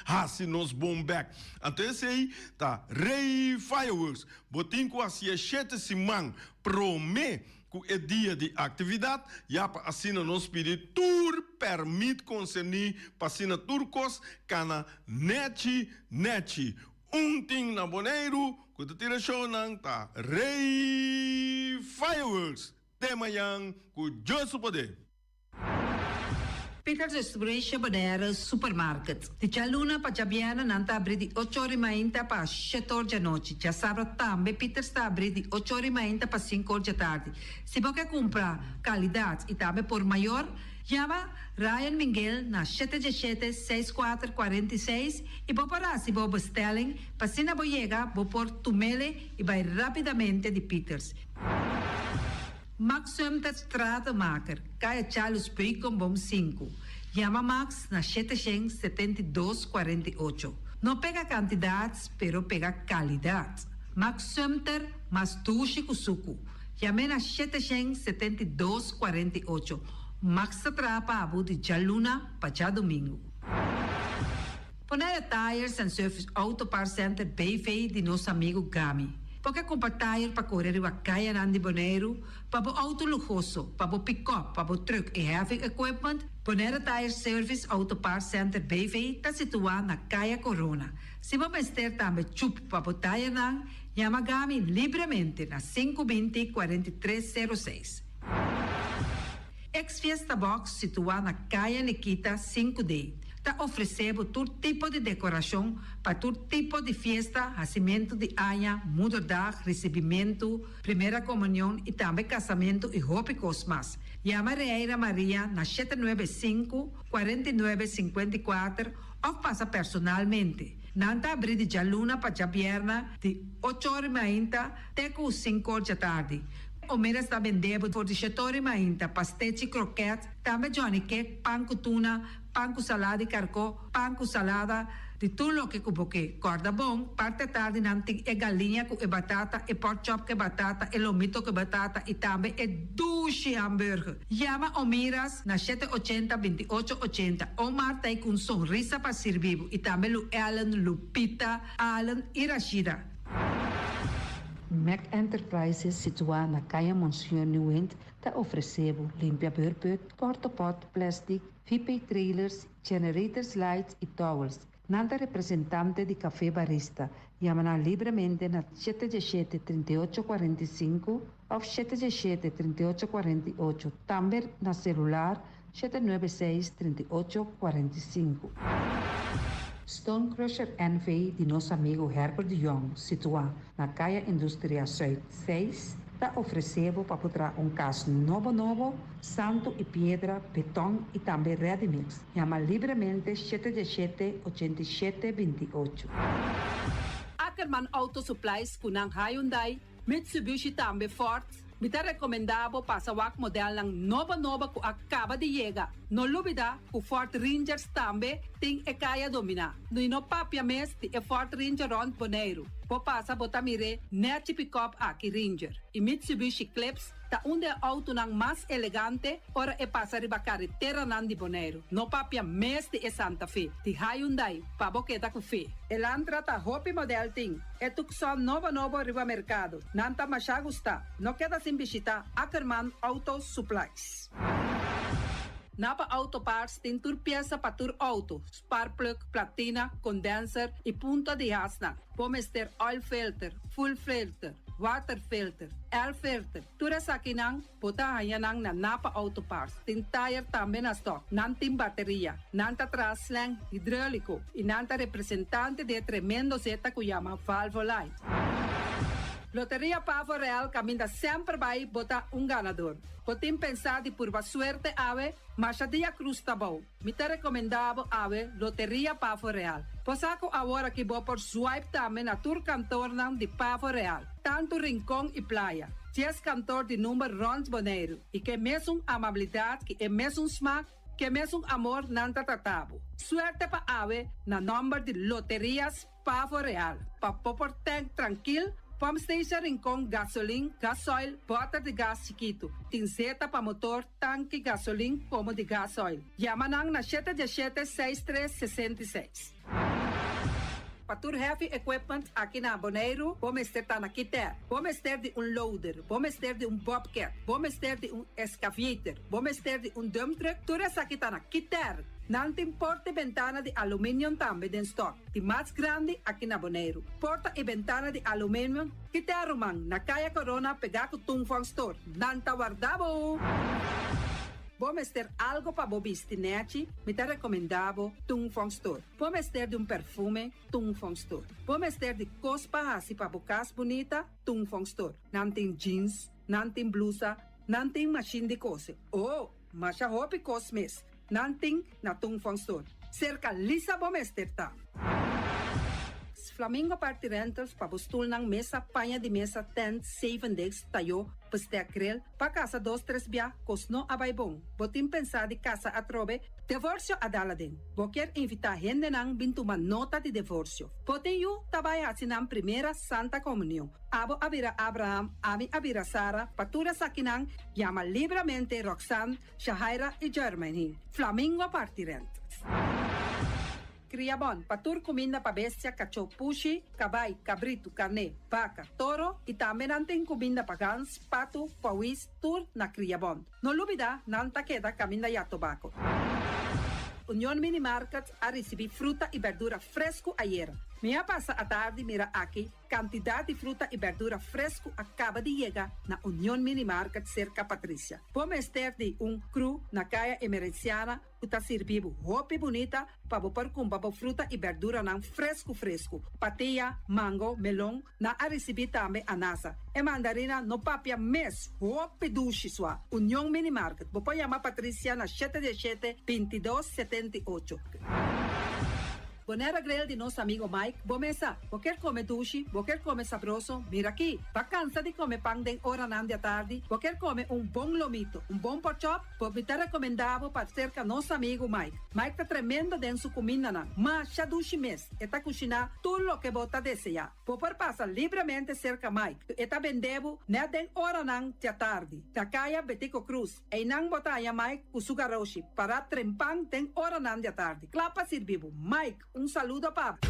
raci, nós, bom back. Então esse aí, tá, Rei Fireworks, botim com a cia, 7 simang, promê, é dia de atividade, já para assinar nosso pedido, tur permite concernir para assinar turcos, cana neti, ting na Bonaire, que te tira show nang ta Rei Fireworks, tema yang ku Josu poder. Peter's Distribution Bonaire Supermarket. De Chaluna para Jabiana nanta abrir de 8h30 para 7h da noite. Já sabe também Peter's está abrir de 8h30 para 5h da tarde. Se você comprar qualidade e também por maior, chama Ryan Miguel na 717-6446 e vou parar se vou bestelling, para se não chega, vou pôr tumele e vai rapidamente de Peter's. Max Sumter Stratenmaker, Kaya Charles Precom Bom 5. Chama Max na 772-48. Não pega quantidades, pero pega qualidade. Max Sumter, mas tuxi kusuku. Chame na 772-48. Max atrapa abu de Jaluna para já domingo. Ponera Tires and Service Auto Part Center BV de nosso amigo Gami. Porque compra tire para correr a caia Nandi Bonaire, para o auto luxuoso, para o pick-up, para o truck e heavy equipment, Ponera Tire Service Auto Part Center BV está situado na caia Corona. Se você ter também chup para o tire nang, chama Gami livremente na 520-4306. Ex-Fiesta Box situada na caia Nikita 5D. Está oferecendo todo tipo de decoração para todo tipo de festa, nascimento de anha, mudança, recebimento, primeira comunhão e também casamento e roupas mais. Chama Reira Maria na 795-4954 ou passa personalmente. Nanta abrir de jaluna para Jabierna de 8h30 até 5h da tarde. O mera está vendendo por 17h30 pastete croquete, também Johnny Cake, pão com tuna, pão com salada e carcó, pão com salada, de tudo o que cuboque. Corda bom, parte tarde nanting e galinha com e batata, e pork chop com batata, e lomito com batata, e também e douche hambúrguer. Chama o Miras na 780-2880, ou Marta e com sonrisa para servir, e também Lu Ellen, Lupita, Alan e Rashida. Mac Enterprises, situada na Caia Monsieur Nieuwend, está oferecendo limpia beurput, porta-pot, plastic, VP trailers, generators lights e towels. Nanta representante de Café Barista, chama livremente na 717-3845 ou 717-3848, também na celular 796-3845. Stone Crusher NV de nosso amigo Herbert de Jong, situado na Caia Indústria Zuid 6, está oferecendo para botar caso novo, santo e pedra, betão e também ready-mix. Chama livremente 717-8728. Ackerman Auto Supplies kunang Hyundai, Mitsubishi também Ford, Mita recomendado para o modelo ng nova que acaba de chegar. No lubida, o Ford Rangers também tem e kaya domina. No papia mes ti e Ford Ranger Rond Bonaire. Po passa botamire net pick-up aqui Ranger. E Mitsubishi Eclipse ta unde auto nang mas elegante ora e passa riba carretera nandi Bonaire. No papia mes ti e Santa Fe. Ti Hyundai pa boqueta ku fe. Elantra ta hopi model ting. E tukson novo riba mercado. Nanta masya gusta. No queda sin visita Ackerman Auto Supplies. Napa Auto Parts tem tur pieza para tur auto, spark plug, platina, condenser e punta de hasna. Pommes ter oil filter, full filter, water filter, air filter. Tura sa kinang, puta hayanang na Napa Auto Parts. Tin tire também na stock, nantim bateria, nanta traslang, hidráulico e nanta representante de tremendo zeta que chama Valvoline. Loteria Pavo Real caminha sempre vai botar ganador. Potem pensar de por suerte ave, mas a dia cruz tá bom. Me te recomendava ave Loteria Pavo Real. Posaco agora que vou por swipe também na tour cantor de Pavo Real. Tanto rincão e praia. 10 cantor de número Rond Bonaire. E que mesmo amabilidade, que é mesmo smack, que mesmo amor nanta tratabo. Suerte pa ave na número de Loterias Pavo Real. Pa popor tank tranquilo. Pump station Rincon, gasolina, gasoil, bota de gás chiquito. Tinzeta para motor, tanque, gasolina, como de gasoil. Yamanang na 717-6366. Patur heavy equipment aqui na Bonaire, vamos ter na Kiter, vamos ter de loader, vamos ter de bobcat, vamos ter de excavator, vamos ter de dump truck, tudo isso aqui na Kiter. Nantim porta e ventana de alumínio também em stock. De mais grande aqui na Bonaire. Porta e ventana de alumínio que te arrumam na Caia Corona pegar com Tungfang Store. Nanta guardabo! Vamos ter algo para bobistinete, me te recomendavo Tungfang Store. Vamos ter de perfume, Tungfang Store. Vamos ter de cospa assim para bocas bonita, Tungfang Store. Nantim jeans, nantim blusa, nantim machine de cose. Oh, mas a roupa cosmes. Nanting na Tungfang Store. Cerca Lisa Bomesterta. Flamingo Party Rentals pa bustul ng mesa, panha de mesa, tent, 7 days, tayo, paste akrel, pa casa 2-3 bia, kosno abay bong. Botim pensa di casa atrobe, divorcio adala din. Boker invita gente nang bintuman nota de divorcio. Poten yu tabay asinang primera Santa Comunión. Abo abira Abraham, ami abira Sara, patura sakinang, llama libremente Roxanne, Shahaira y Germany. Flamingo Party Rentals. criabon, patur comida para bestia, cachorro, pushi, cabay, cabrito, carne, vaca, toro y también anten comida para gans, pato, pauis, tur na criabon. No olvida, nanta queda camina ya tobacco. Unión Mini Market a recibir fruta y verdura fresco ayer. Me pasa a tarde mira aquí, cantidad de fruta y verdura fresco acaba de llegar na Unión Mini Market cerca Patricia. Vamos estar de un cru na calle emergenciana, que está servindo roupa bonita para vopar com fruta e verdura nan fresco. Patia, mango, melão, na a receber também anasa. E mandarina no papia mes, roupa duche sua. União Mini Market. Vou chamar Patricia na 717-2278. Bonera grel de nosso amigo Mike, bomesa, quer comer duche, quer comer sabroso, mira aqui, tá cansa de comer pão de hora nan de tarde, quer comer bom lomito, bom porchop, me tá recomendável para cerca nosso amigo Mike. Mike tá tremendo dentro sua comida nan, mas já duche mes, e tá cozinhar tudo o que bota desejar. Por passar livremente cerca Mike, e tá vendendo, né den hora nan de tarde, da caia Betico Cruz, e nan botaia Mike o sugaroshi, para trempang den hora nan de tarde. Clapa servivo, Mike, saludo, papo.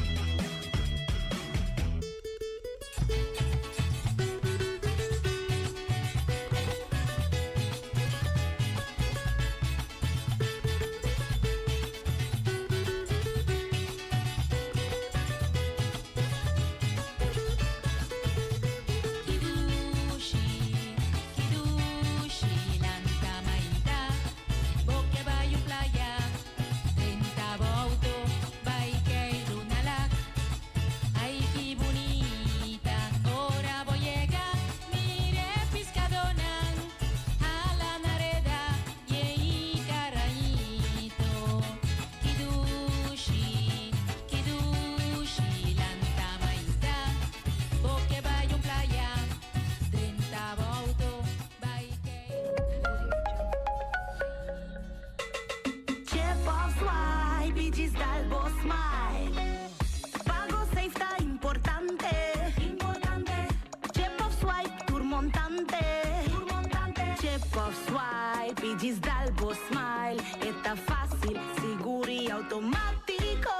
Digis dalbo smile, está fácil, seguro y automático.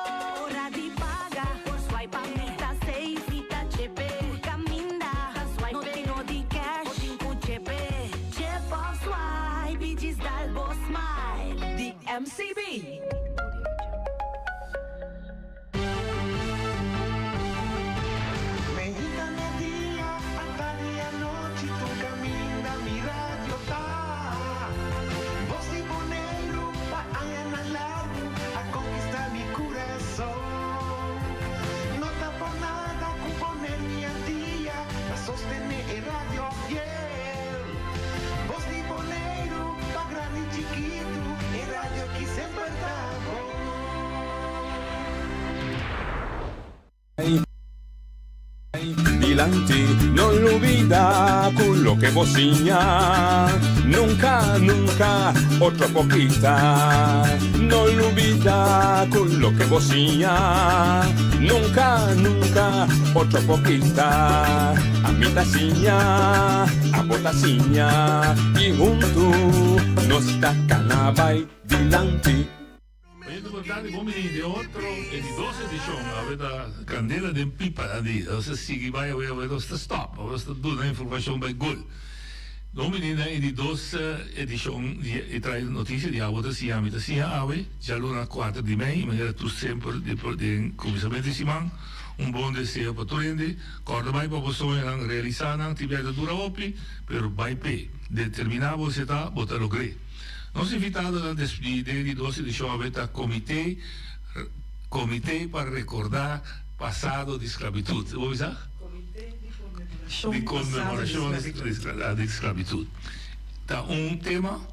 Hora de pagar, por swipe está safe, está chepe. Caminda, no tengo de cash, o tengo chepe. Chip of swipe, digis dalbo smile. The MCB. Dilante, no olvida con lo que bocina, nunca, otra poquita. No olvida con lo que bocina, nunca, otra poquita. A mi taciña, a botaciña, y junto nos está canabay dilante. Guardate come di 8 e di 12 edizione avete candela di pipa di se si vai a vedere sta stop questa due informazione bei gol dominina e di 12 edizione e tra notizie di auto sia amita sia ave già l'una 4 di mei ma era tu sempre di commissariamente si man un buon deseo per tutti corda mai proprio sono realizzare attività dura oppi per by pay determinavo se ta botalo gre. Non si invitato da despedire di 12 di avete comité para recordar pasado de esclavitud. ¿Vos sabés? Di conmemorazione di esclavitud. Da un tema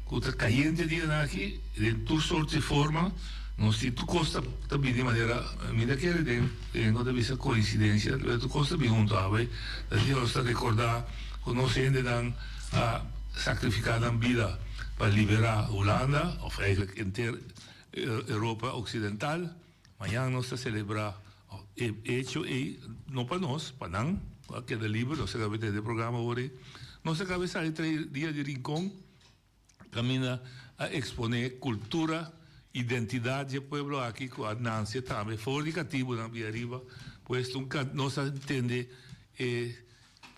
che è caliente di aquí, in tutte sorti di forma, non si tu costa di maniera mi da chiede non deve essere coincidenza, tu costa di junto a voi, da Dio sta ricordare conoscendo dan a sacrificare in vita para liberar Holanda, of eigenlijk inter Europa Occidental. Mañana nos se celebra hecho y no para nos, para nan, que de libro, no se cabe de programa hoy, no se cabe salir 3 días de rincón, camina a exponer cultura identidade do pueblo aqui com a Nancy também fornicativo na via arriba, pues nunca nos entende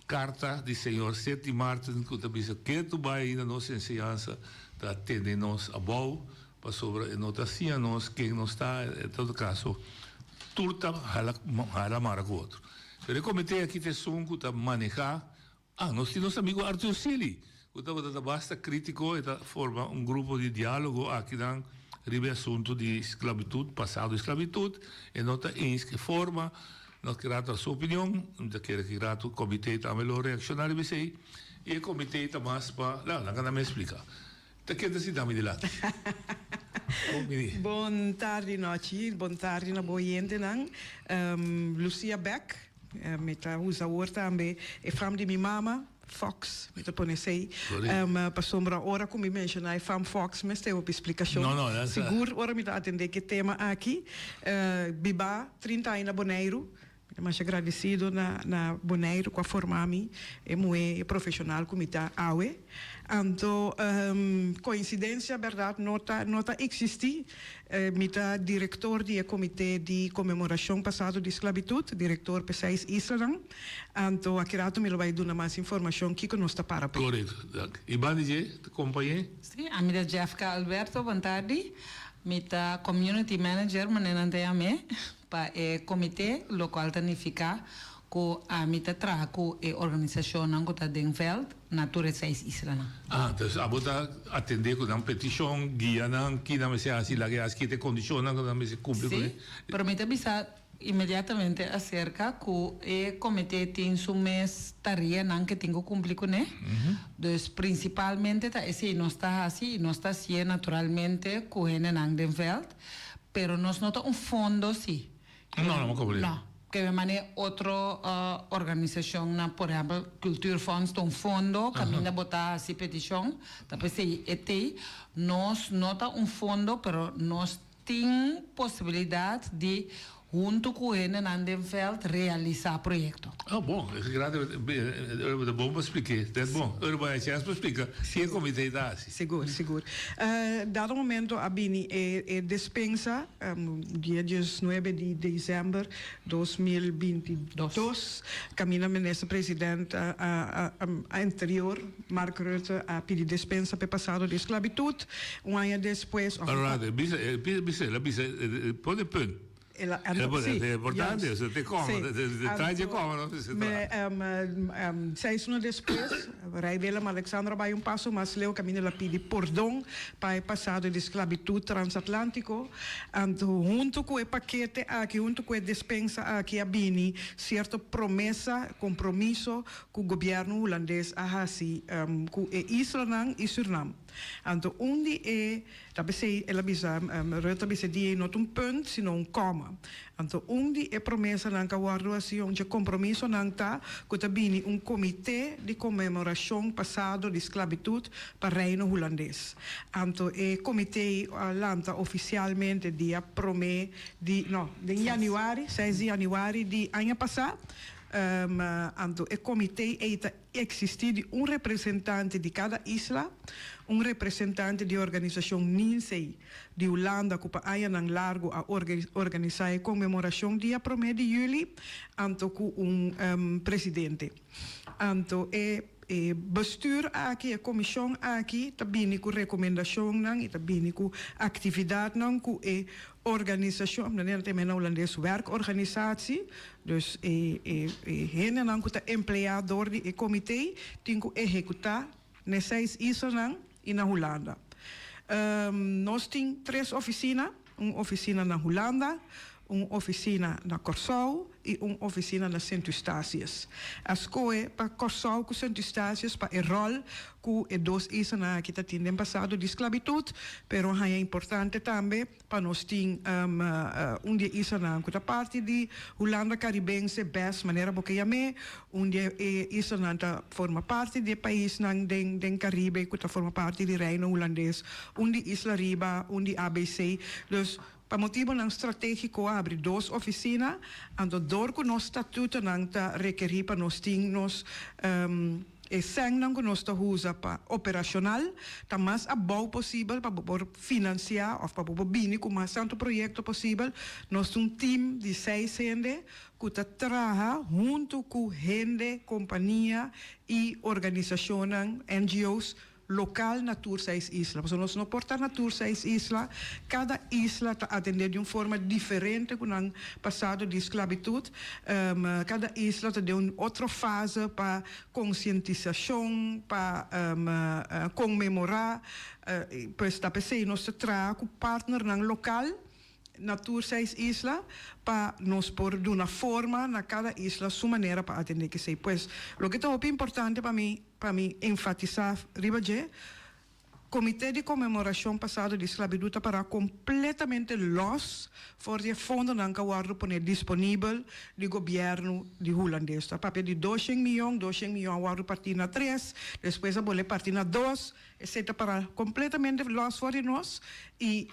carta do senhor Seti Martin que diz que tu vai ainda nossa ensinança da atender nos a bom para sobre notação nos quem não está em todo caso turta hala mara com outro. Eu comentei aqui te som que tá manejar nós temos nosso amigo Arthur Sili que basta crítico e forma grupo de diálogo aqui dan ribe assunto de esclavitud, passado esclavitud e nota ens que forma nós queremos a sua opinião, nós queremos o comitê também lo reaccionário be sei e o comitê também para lá não me explica. Te quedas se dá-me de lá. Boa tarde, noite. Boa tarde na boiente nang. Lucia Beck, meta usa woord também. E fam de minha mama. Fox, met op een sei. Para sombra hora como me mencionei, fam Fox, mas tem uma explicação. Não, seguro, hora me atender que tema aqui. Biba, 30 anos na Boneiro. Mas agradecido na Boneiro com a formami, é profissional como está awe. Então, coincidência, verdade, nota existir. Mita diretor do comitê de comemoração passado de esclavitud, diretor P6 Island. Então, aqui rato me vai dar mais informação que nós está para. Correto. E Bandije, companhia? Sim, a minha Jeff Alberto, boa tarde. Mita community manager, manenante a me, para o comitê local tanificar com a mita trago e organização não está Denveld, Natura 6 Island. Então a botar atender com uma petição, guia não, que não se assim lá que as que te condicionam que não se cumpre. Sim, pero me avisa imediatamente acerca que o comitê tem sua tarefa não que tem que cumprir com ele. Então principalmente tá esse não está assim, não está assim naturalmente com ele não Denveld, pero nós nota fundo sim. Não cobre. Não. Que me mane outra organização, por exemplo, Cultuurfonds, tem fundo, caminha botar assim petição, depois se nós nota fundo, pero nós tem possibilidade de junto com ele na Denveld realizar projeto. Bom, é bom para explicar, é bom. Eu vou achar para explicar se o comitê dá assim. Seguro. Dado momento a Bini dispensa dia 19 de dezembro 2022 caminha ministro presidente anterior Mark Rutte a pedir dispensa para passado de esclavitud ano depois. Pode punto. É importante, você tem como, detalhe como, não se trata. 6 anos depois, Rai Willem Alexandra vai passo, mas leu caminho lá pedir perdão para o passado de esclavitud transatlântico, junto com o paquete aqui, junto com a dispensa aqui a Bini, certa promessa, compromisso com o governo holandês assim, com Island e Suriname. Então, onde ela bisa, Rutte bisa die not punt, sino komma. Então, onde promessa não guardo assim, onde compromisso não tá, que bini comitê de comemoração passado de esclavitud para o reino holandês. Então, o comitê lança oficialmente dia de januário, 6 de januário de ano passado. O comitê existe representante de cada isla, representante de organização NINSEI de Holanda que para nang largo a organizar a comemoração dia 1 de julho, com presidente. Bestuur aqui, a comissão aqui, também com recomendação e também com atividade com a organização, não tem na holandês werkorganisatie, dus hen não que está empregado do comitê, tem que executar nas 6 islas e na Holanda. Nós temos 3 oficinas, uma oficina na Holanda, uma oficina na Curaçao e uma oficina na Sint-Eustatius. As coisas para Curaçao com Sint-Eustatius para o rol que é 2 islas que têm passado de esclavitud, pero é importante também para nós ter de islas que parte de Holanda caribense, best maneira porque chame, de islas que forma parte do país do Caribe que forma parte do reino holandês, de Isla Riba, de ABC, dus para motivo estratégico abre 2 oficinas, ando dor com nosso estatuto não está requerir para nós ter E senang que nós usa para operacional, tá mais a bom possível para financiar ou para bini com mais tanto projeto possível. Nós um time de 6 gente que trabalha junto com gente, companhia e organizações, NGOs local na Tour 6 Isla. Porque nós não portamos na Tour 6 Isla, cada isla está atendendo de uma forma diferente com o passado de esclavitud. Cada isla tem uma outra fase para conscientização, para comemorar. Pues está pensando nós trabalhamos com partner local na Tour 6 Isla para nos pôr de uma forma na cada isla sua maneira para atender que sei. Pues lo que é importante para mim enfatizar ribaje Comitê de Comemoração Passado de Esclavitud para completamente los for de fundo não cawardo poner disponível do governo de holandês. Tá? Papel de 200 milhões awardo partir na 3, depois a boleto partir na 2, etc. para completamente los for de nós e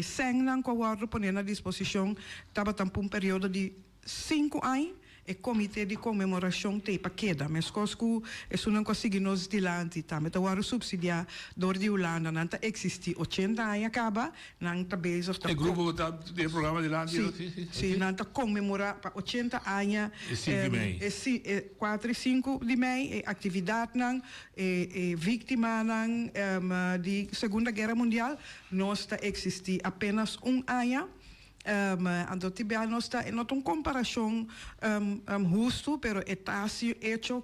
sem não cawardo poner na disposição estava tampouco um período de 5 anos. E comitê de comemoração tem para queda, mas cosco isso não conseguimos dilante, tá? Mas agora subsidiar dor de Holanda não existe 80 anos acaba, não tá bezig. O grupo de programa de lá, sim, não tá comemorar para 80 anos. E 5 de maio. 4 e 5 de maio, atividade não, vítima não de Segunda Guerra Mundial, nós tá existir apenas ano. Então, nós está em uma comparação justo, pero está hecho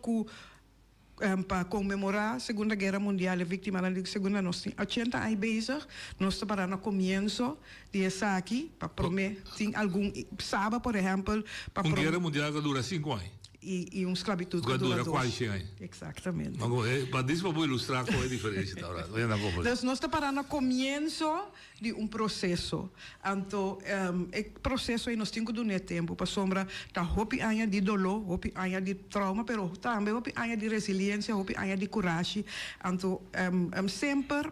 para comemorar a Segunda Guerra Mundial, a vítima da Segunda, nós temos 80 anos bezig, nós estamos para no começo de essa aqui, para prometer, algum sábado, por exemplo, para Guerra Mundial que dura 5 anos. E esclavitud que dura quase 100 anos. Exatamente. Mas isso para ilustrar qual é a diferença. Então, nós estamos para o começo de processo. Então, o processo aí nós temos que dar tempo para sombra tá hopi anos de dolor, hopi anos de trauma, pero também hopi anos de resiliência, hopi anos de coragem. Então, sempre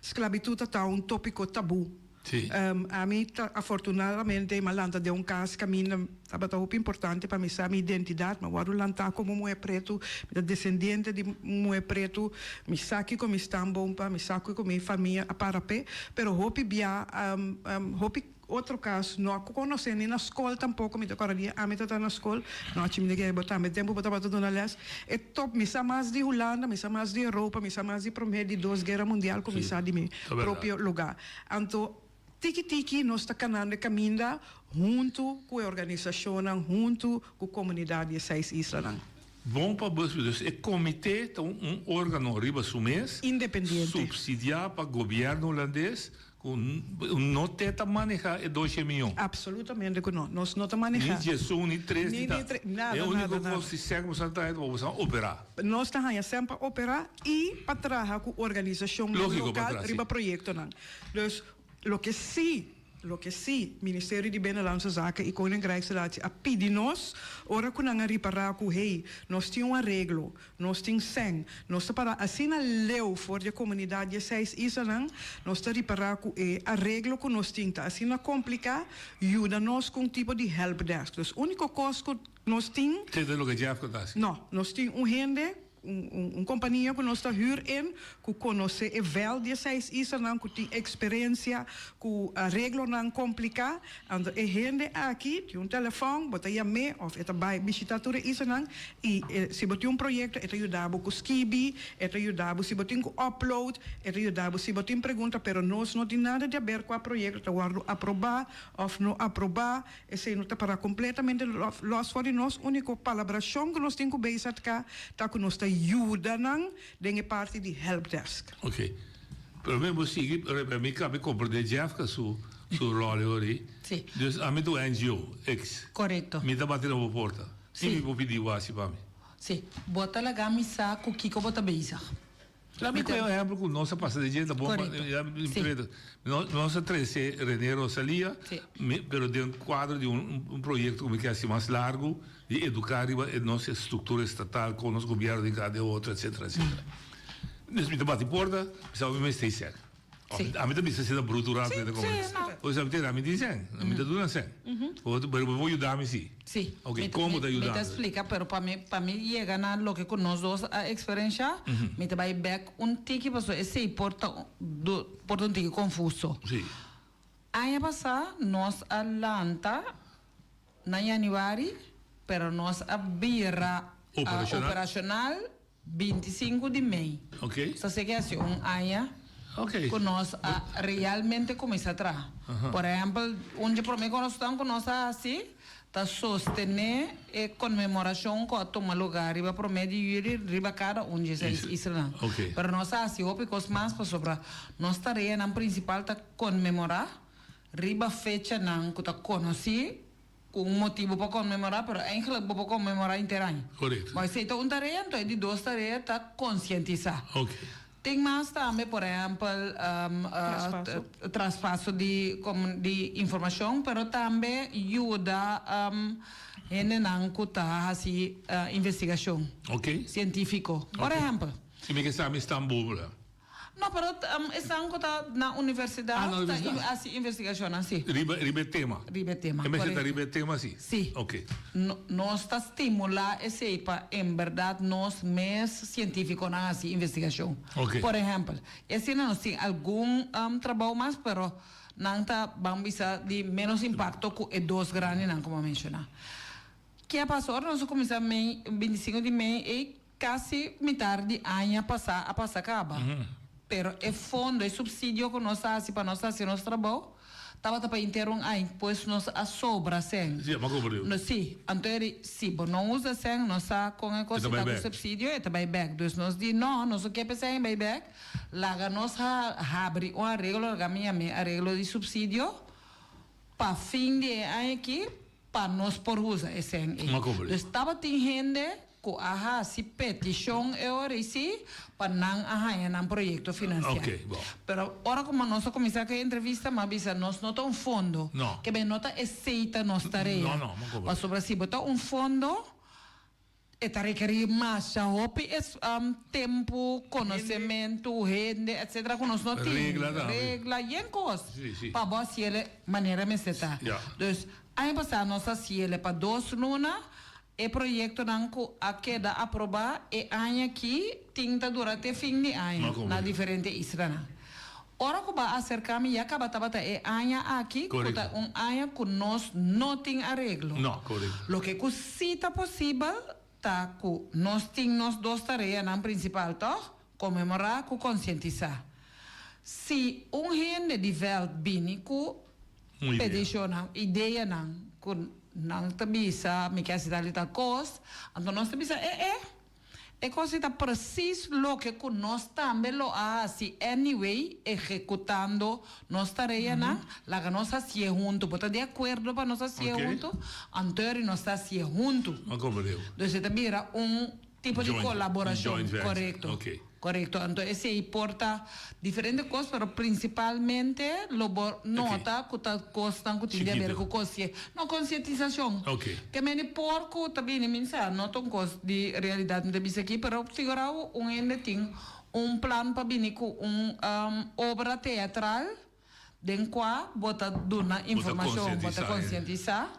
esclavitud está tópico tabu. Sim. A mim, afortunadamente, malanta de caso que a mim estava muito importante para mim saber minha identidade, mas agora lantar como mulher preto, descendente de mulher preto, me saque como estambompa, me saque com minha família a parapé, pero hopi bia, hopi outro caso, não conheço nem na escola tampouco, me tocaria a mim estar na escola, não tinha ninguém botar, me tempo botar tudo na les, é top, me sa mais de Holanda, me sa mais de Europa, me sa mais de prometo de 2 guerras mundial, como me sa de meu próprio lugar. Então tiki-tiki, nós estamos caminhando junto com a organização, junto com a comunidade de 6 islas. Bom para vocês, o comitê é órgão riba sumês, independente, subsidiar para o governo holandês, não tenta manejar 2 milhões. Absolutamente que não, nós não manejamos. Nem Jesus, nem 3, nada. É o único que nós fizemos para operar. Nós estamos sempre a operar e para trabalhar com a organização local, riba projeto. Então, lo que sim, Ministério de Binnenlandse Zaken e Koninkrijksrelatie a pedir-nos, ora que não reparar com hey, nós temos um arreglo, nós temos 100, nós para assim a leu for a comunidade de 6 islas, nós está reparar com arreglo que nós temos, assim a complicar, ajuda-nos com um tipo de helpdesk. Então, o único custo que nós temos... Você tem o que já acontece? Não, nós temos gente... companhia que nós está huur in, que conhece e vel de 6 islas, que tem experiência, que arreglo não complica, então é gente aqui, tem telefone, bota aí me, ou é vai visitar toda isla, e se botar projeto, é ajudar com skibi, é ajudar se botar com upload, é ajudar se botar pergunta, pero nós não tem nada de ver com o projeto, tá guardo aprovar, ou não aprovar, esse não está para completamente los for nós, único palabração que nós temos que beijar cá, tá que nós está ajuda não dengue parte de helpdesk. Ok. Para mim você para mim cabe compreender já que sua rol ali. Sim. Dus a mim do NGO ex. Correto. Me dá bater na porta. Sim. E me vou pedir o assim para mim. Sim. Bota lá gamisa com Kiko bota beisa. Lá me conhece exemplo com nossa passada de bom nossa 13 René Rosalia, pero dentro do quadro de projeto como que é assim mais largo de educar a nossa estrutura estatal com o nosso governo de cada outro, etc, etc. Nesse me bate porta, precisava me estar certo. Sì. A mí también se siente bruto rápido. Sì, no. O sea, a mí dicen, a mí te duran sen. Pero voy a ayudarme, sí. Sí. Ok, ¿cómo te Me ayudas? te explica, pero para mí llega a lo que con nosotros a experiencia, me te va a ir back un tiki, pasó ese porta un tiki confuso. Sí. Año pasado nos alanta na januari, pero nos abrirá operacional 25 de maio. Ok. Essa é que é assim, año Ok. que nós realmente começa a trabalhar. Por exemplo, onde por mim nós estamos assim, está sostener a comemoração que toma lugar riba promédio e riba cada onde é isso não. Ok. Pero nós assim, o picos mais para sobra, nós tarefa na principal tá comemorar riba fecha não que tá conheci com motivo para comemorar, pero eigenlijk para comemorar inteiro. Correto. Mas se então tarefa, então de duas tarefas tá conscientizar. Ok. Tem mais também, por exemplo, traspasso de informação, mas também ajuda em cutar assim investigação Ok. científico. Por exemplo. E me que sabe Istambul, lá. Não, mas estão na universidade, na universidade. assim investigação assim. Ribe tema. Ribe tema. E me se ribe tema, sim. Sim. Ok. Nós está estimular esse para em verdade nós mais científico na assim investigação. Ok. Por exemplo, esse não tem algum trabalho mais, pero não tá vamos de menos impacto que dois grandes não como mencionar. Que a passou nós começamos 25 de maio e quase metade do ano a passar acaba. Pero o fundo, o subsídio que nós fazemos para nós fazer nosso trabalho, estava para inteiro um ano, pois nós a sobra sem. Sim, mas como Sim, então se não usa sem, nós com a coisa do subsídio, é também back. Então nós dizemos, não, nós quer pensar em back, lá nós abre uma regra, a regra de subsídio, para fim de ano aqui, para nós por usar esse ano. Então estava tem gente que si petição é si para não arranjar um projeto financeiro. Ok, bom. Pero agora como nós começamos a entrevista, mas nós não temos um fundo não. que bem nota aceita nossa tarefa. Não. Mas sobre si botar um fundo está requerir mais tempo, conhecimento, rende, etc. Que nós não temos. Regla e coisa. Para você ele maneira me setar. Então, aí passar nossa ciele para 2 lunas. O projeto não queda aprovado e ano aqui tinta durante fim de ano na diferente isla. Ora que vai acercar-me e acaba é ano aqui que ano que nós não tem arreglo. Não, correto. Lo que se está possível tá que nós temos 2 tarefas na principal tá comemorar com conscientizar. Se gente de veld bine com petição, ideia não não te bisa, me quer citar tal coisa, então nós te bisa, é coisa está preciso lo que nós também lo assim, anyway, executando nossa tarefa, lá que nós assim junto, bota de acordo para nós assim junto, então nós assim junto. Então você também era tipo de colaboração, correto. Okay. Correcto, então esse importa diferentes coisas, mas principalmente nota que está costando que tem a ver com conscientização. Que me porco também me ensina, não tem coisa de realidade de bisa aqui, mas figura ainda tem plano para vir com obra teatral, den qual bota dona informação, bota conscientizar.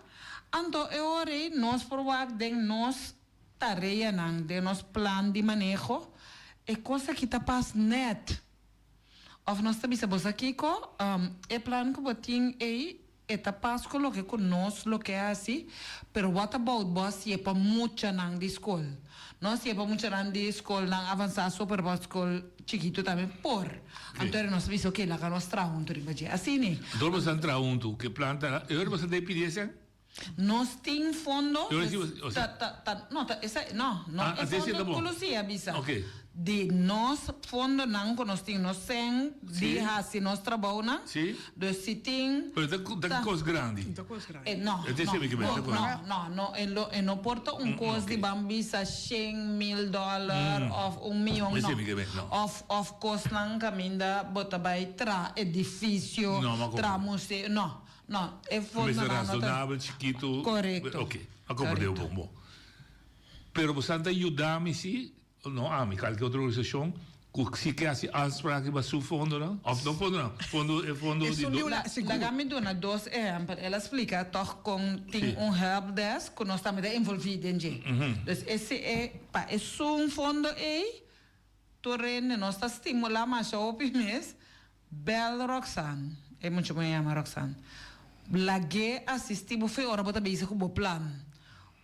Então eu orei nós provar de nós tarefa de nós plano de manejo. É coisa que está passando net. Of nós também sabemos aqui que é plano que botem aí está passando o que conosco, o que é assim, pero what about você é para muita não de escola. Nós é para muita não de escola, não avançar super para escola chiquito também por. Então nós sabemos que lá que nós trabalhamos assim, né? Dormos a entrar junto, que planta, eu você tem pedir nós temos fundo. Não, é fundo inclusive, bisa. De nós fundo não que nós temos nós sem de assim nós trabalhamos. Do se tem. Da coisa grande. Não. Não, não porta coisa de bambisa $100,000 ou $1 milhão. Of course não caminha bota vai tra edifício, tra museu, não. Não, é fundo razonável, chiquito. Correto. Ok, compreendeu bom. Pero você está ajudando-me se não, qualquer outra organização Se quer assim, aanspraak bij zo'n fondo dan? Of no fondo não? Fondo Isso de... não- La me dona dos exemplos. Ela explica toch com tem Sim. helpdesk que nós estamos envolvidos em gente. Dus esse é um fundo aí, torrente nós está estimular mais o mês. Bel Roxanne, é muito bom chamar Roxanne. Lage assistimos foi hora botar bezig com o plano.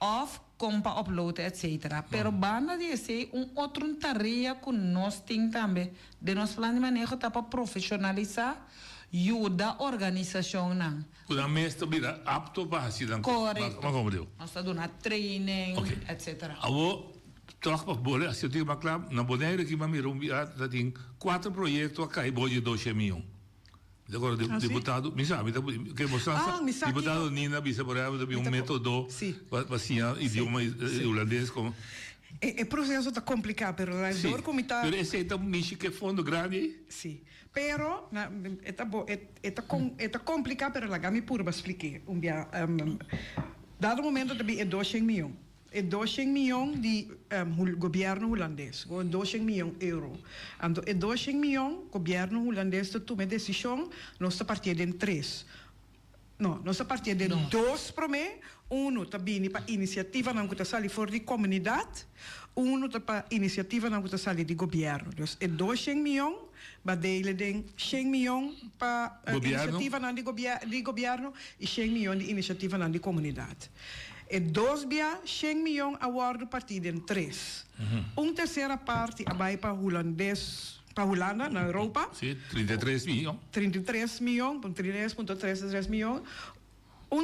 Of compa upload, etc. Pero banda de ser outra tarefa que nós temos também. De nós plano de manejo tá para profissionalizar e a organização não. O da meeste bira apto para assim dan. Correto. Maar como deu? Nós está dando training, Ok. etc. Avo toch para bole, assim eu tenho uma claro, na boneira que mami rumbia, tem 4 projetos a cair boje 2 milhões. Agora, deputado, mi sabe, que mostrar, mi sa deputado Nina, bisa por exemplo, um método, assim, idioma holandês como. O processo está complicado, pero a Sim, dor como está. pero esse é um nicho que é fundo grande. Sim. Pero, é complicado, pero lá me pura explicar. Dado momento também é 200 milhões. É 200 milhões de governo holandês, 200 milhões de euros. Então, é 200 milhões o governo holandês de tomar decisão, nós estamos partindo em 3. Não, nós estamos partindo em 2 para mim. Também para iniciativa não que está fora de comunidade, para iniciativa não que está de governo. Então, é 200 milhões, para dele de 100 milhões para iniciativa não de governo e 100 milhões de iniciativa não de comunidade. E 100 milhões a guarda partido em 3. Terceira parte vai para holandês, para Holanda, na Europa. Sim, 33 milhões. 33 milhões, 33,33 milhões.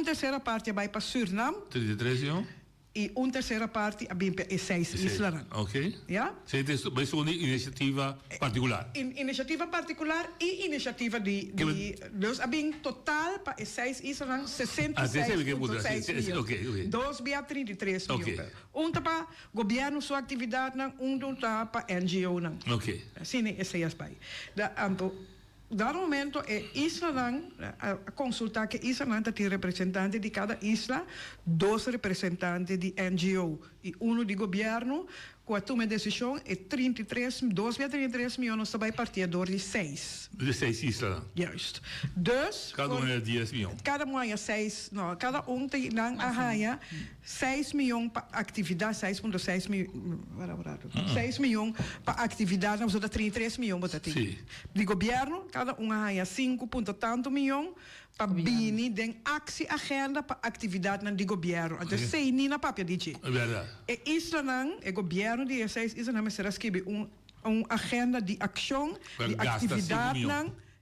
Terceira parte vai para Suriname. 33 milhões. E terceira parte vai para 6 islas. Ok. Ja? Vai ser uma iniciativa particular. Iniciativa particular e iniciativa de dus abing total para 6 islas 66,6 milhões. Ok. 2 via 33 Ok. milhões. Para governo sua atividade, para NGO. Ok. Assim é esse aspecto. Dado momento é isla a consultar que isla tem representante de cada isla, 2 representantes de NGO e de governo. Com a toma de decisão é 2,33 milhões vai partir de 6. De 6 islas. Juist. Dus cada um é 10 milhões. Cada um é 6, não, cada tem a 6 milhões para atividade, 6,6 milhões. 6 milhões para atividade, nós temos 33 milhões para Sim. de governo, cada um é 5 tanto milhões para bini den actie agenda para atividade de governo. Então, sei nem na papel de É verdade. E isla o governo de 6 isla será escrever agenda de ação,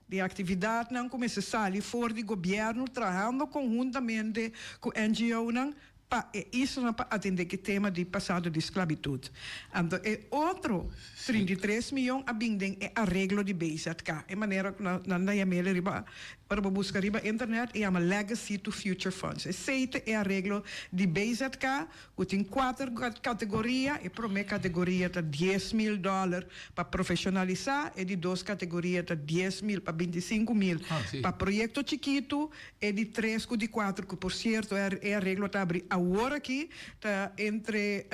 de atividade como se sai fora do governo, trabalhando conjuntamente com NGO para isso para atender que tema de passado de esclavitud. Então, outro 33 milhões a bindem é arreglo de BZK. É maneira que nós ia riba para buscar riba internet e uma legacy to future funds. Esse é arreglo de BZK, que tem 4 categorias, e para uma categoria tá $10,000 para profissionalizar, e de 2 categorias tá 10,000 para 25,000 para projeto chiquito, e de 3 de 4 que por certo é arreglo tá abrir agora aqui tá entre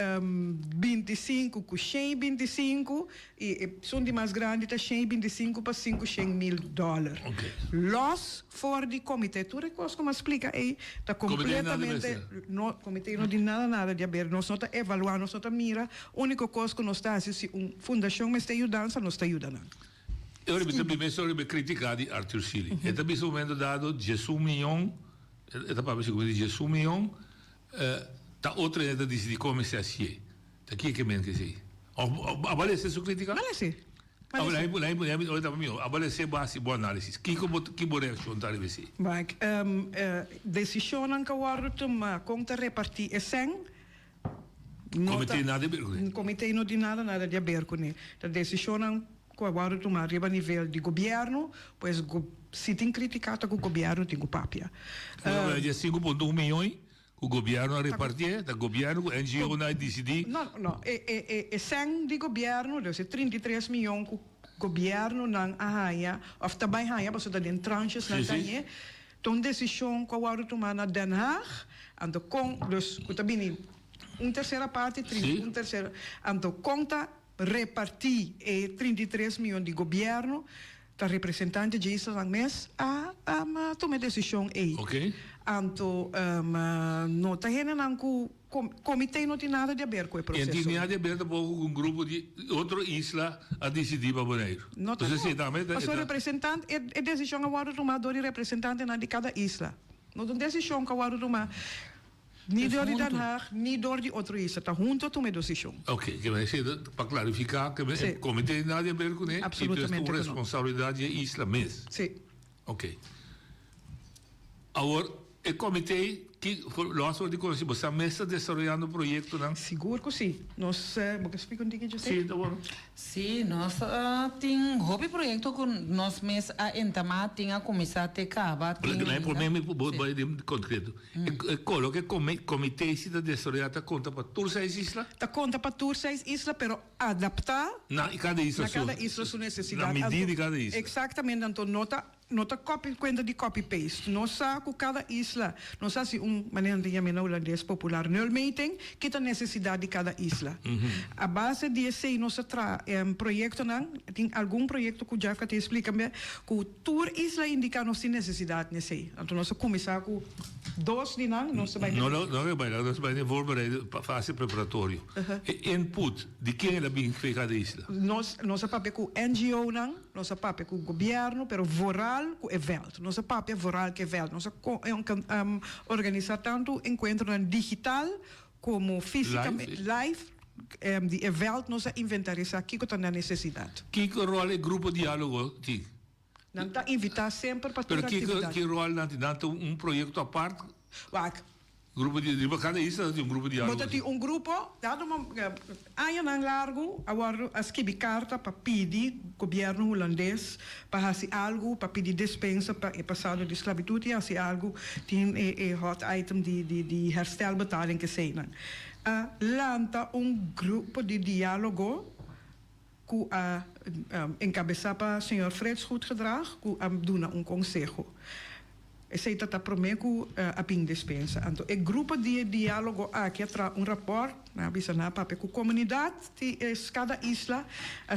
25 com 125 e são de mais grande tá 125 para $500,000. Okay. Los fora de comitê, tu recurso como explica aí, tá completamente no comitê não de nada de haver, nós não tá evaluando, nós não tá mira, único coisa que nós tá se fundação me está ajudando, nós está ajudando. Eu também sou criticado de Arthur Schilling. É também um momento dado 18 milhões, é para ver se 18 milhões, tá outra ainda de como se assim. Tá aqui que men que sei. Vale ser sua crítica? Vale ser. Agora se base boa análise. Que reação tá deve ser? Mas decisão que o toma conta repartir é 100. Comitê nada a ver com isso. Comitê não tem nada de ver com isso. A decisão que o toma a nível de governo, pois se tem criticado com o governo tem o papel. É 5,1 milhões. O governo a repartir, o governo, a NGO não decidir. Não, é 100 de governo, então é 33 milhões que o governo não arranha, ou também arranha, mas está em tranches, não tem. Então, decisão que o tomar na Den Haag, então, também terceira parte, terceira, então, conta repartir 33 milhões de governo, o representante de Isla lang mes toma decisão aí. Ok. Anto, não está rendendo comitê não tem nada a ver com o E processo. não tem nada a ver com um grupo de outra isla a decidir para Bonaire. Não tem. Mas o representante, é decisão que o tomador e representante de cada isla. Não tem decisão que o tomar. Ni door die Den Haag, ni door die outra isla. Está junto a decisão. Ok, que vai ser para clarificar que o comitê não tem nada a ver com ele. Absolutamente. E a responsabilidade é isla mesmo. Sim. Ok. Agora, o comitê que nós vamos dizer, você está desenvolvendo o projeto, não? Seguro que sim. Nós, vou explicar um pouquinho. Sim, tá bom. Sim, nós temos hobby projeto que nós mesmos a entamar, a começar a ter caba. Não é problema concreto. Coloca comitê está desenvolvendo conta para todas as islas? Está conta para todas as islas, mas adaptar Na cada isla sua necessidade. Na medida de cada isla. Exatamente, então nota conta de copy-paste. Nós sabemos cada isla, nós sabemos maneira de chamar holandês popular, nulmeting, que a necessidade de cada isla. A base de esse nosso projeto, tem algum projeto que o Jeff te explica, que o tour isla indica nossa necessidade nesse. Então nós começamos com 2 de nós vai. Não, nós vamos voorbereiden, fase preparatório. Input, de quem é bem que cada isla? Nós papel com NGO, nós papel com o governo, pero voral com o evento. Nosso papel é voral com o evento. Nós organizar tanto encontro digital como fisicamente live de evento, nós inventarizar aqui que está a necessidade. Que rol é grupo de diálogo? Não está invitar sempre para toda atividade. Que rol não projeto à parte? Grupo de cada isla tem grupo de diálogo. Mas tem grupo, dado ano largo, agora escrevi carta para pedir governo holandês para fazer algo, para pedir dispensa para o passado de esclavitud e fazer algo, tem hot item de herstelbetaling que sei. Lanta grupo de diálogo que encabeçar para o senhor Freds Goedgedrag, que dona conselho. Esse está prometo a pin dispensa. Então, o grupo de diálogo aqui traz rapport, na bisana pape com a comunidade de cada isla,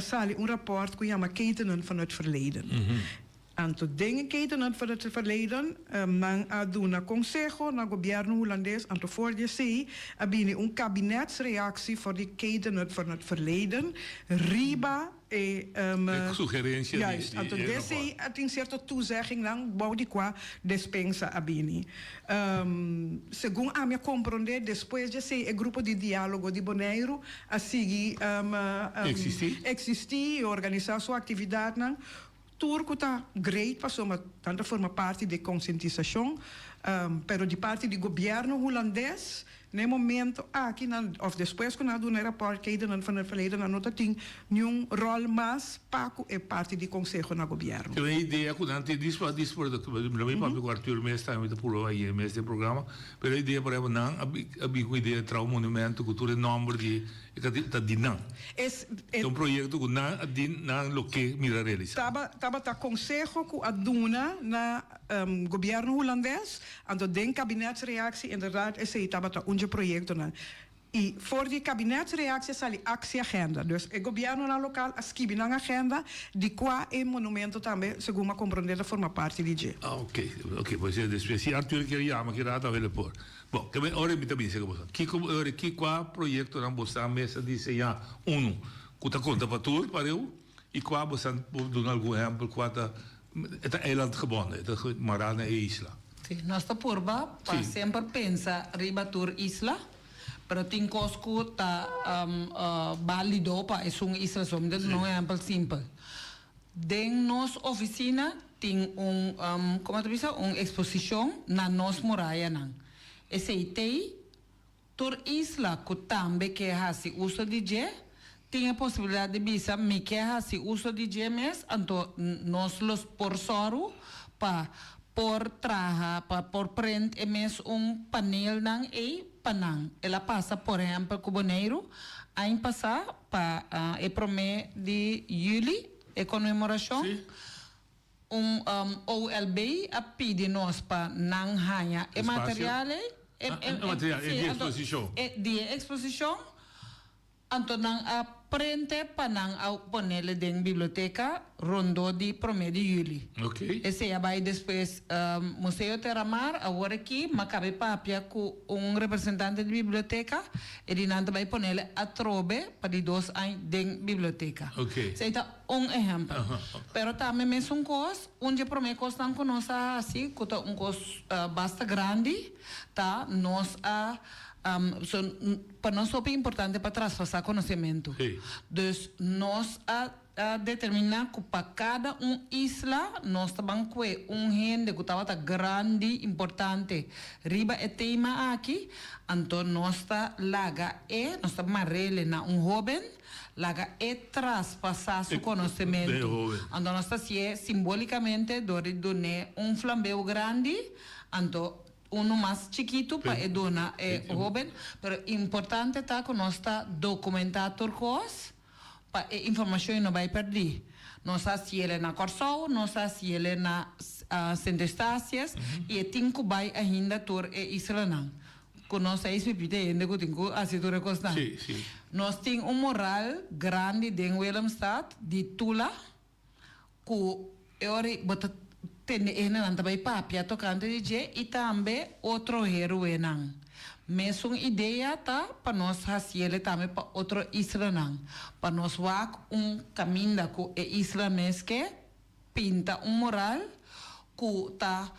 sale rapport que chama Ketenen van het Verleden. Então, dingen Ketenen van het Verleden, man aduna consejo na governo holandês, então voor je sei, abine kabinetsreactie voor die Ketenen van het Verleden, riba sugerência juist, então desse tem certa toezegging lang bouw die qua dispensa abini. Segundo a minha compreender, depois de ser o grupo de diálogo de Bonaire a seguir existir e organizar sua atividade não. Turco está great, passou tanto forma parte de conscientização, pero de parte do governo holandês, no momento aqui of depois que nós damos rapport que ainda van het verleden não tem nenhum rol mais paco é parte do conselho na governo. Tem uma ideia que não tem dispor não me papo com Arthur mês está muito por aí mês de programa, pero a ideia para não abi com ideia tra monumento cultura nome de tá dinam. É um projeto que não lo que mira realizar. Taba conselho que aduna na governo holandês, então den kabinetsreactie inderdaad esse taba projeto na. E voor die kabinetsreactie zal die actieagenda. Dus het governo na local escreve na agenda de qua e monumento também, segundo compreender, forma parte de je. Ok, pois é, se Arthur quer chamar que rata vele por. Bom, que ora me também se que qua projeto na bosta mesa dice já que tá conta para tudo para eu e qua bosta do algum exemplo qua é eiland gebonden, dat Marana e Isla. Nós está porba, para sempre pensa ribatur isla, pero tem cosco tá válido para é isla som, de não é exemplo simples. Den nos oficina tem como tu diz, exposição na nos muralha não. Esse aí tur isla que também quer fazer uso de je, tem a possibilidade de bisa me quer fazer uso de je mes, então nós los por soro para por traja, por print, emes panel nang panang. Ela passa, por exemplo, com Bonaire, a passar para o promê de julho, a comemoração. OLB a pedir nós para não ganhar material. Material de exposição. De exposição. Então, a prente panang au ponele den biblioteca rondo di promedio juli. Ok. Esse já vai depois Museu Terramar, agora aqui, macabe papia com representante de biblioteca, e de nanta vai ponele a trobe para de 2 anos den biblioteca. Ok. Seita exemplo. Pero também mesmo cos, onde promete cos não conosco assim, que tá cos basta grande, tá? Nós para nós é importante para transpassar conhecimento. Hey. Dus nós determinar que para cada isla nós também com gente que estava grande, importante. Riba é tema aqui, então nós está laga nós está marrele na jovem, laga transpassar seu conhecimento. Então nós está simbolicamente donar flambeu grande, então uno mais chiquito para donar jovem, pero importante está que nós está documentar turcos para informação não vai perder. Nós se ele na Corsol, nós se ele na Centro Estácias e tem que vai ainda tur Isla não. Conosco é isso pide ainda que tem que assistir a costa. Sim. Nós tem moral grande de Willemstad de Tula que bota tem não também papia tocando DJ e também outro heroína. Mesmo ideia tá para nós fazer também para outro isla não. Para nós vak caminho com isla mesque pinta moral que tá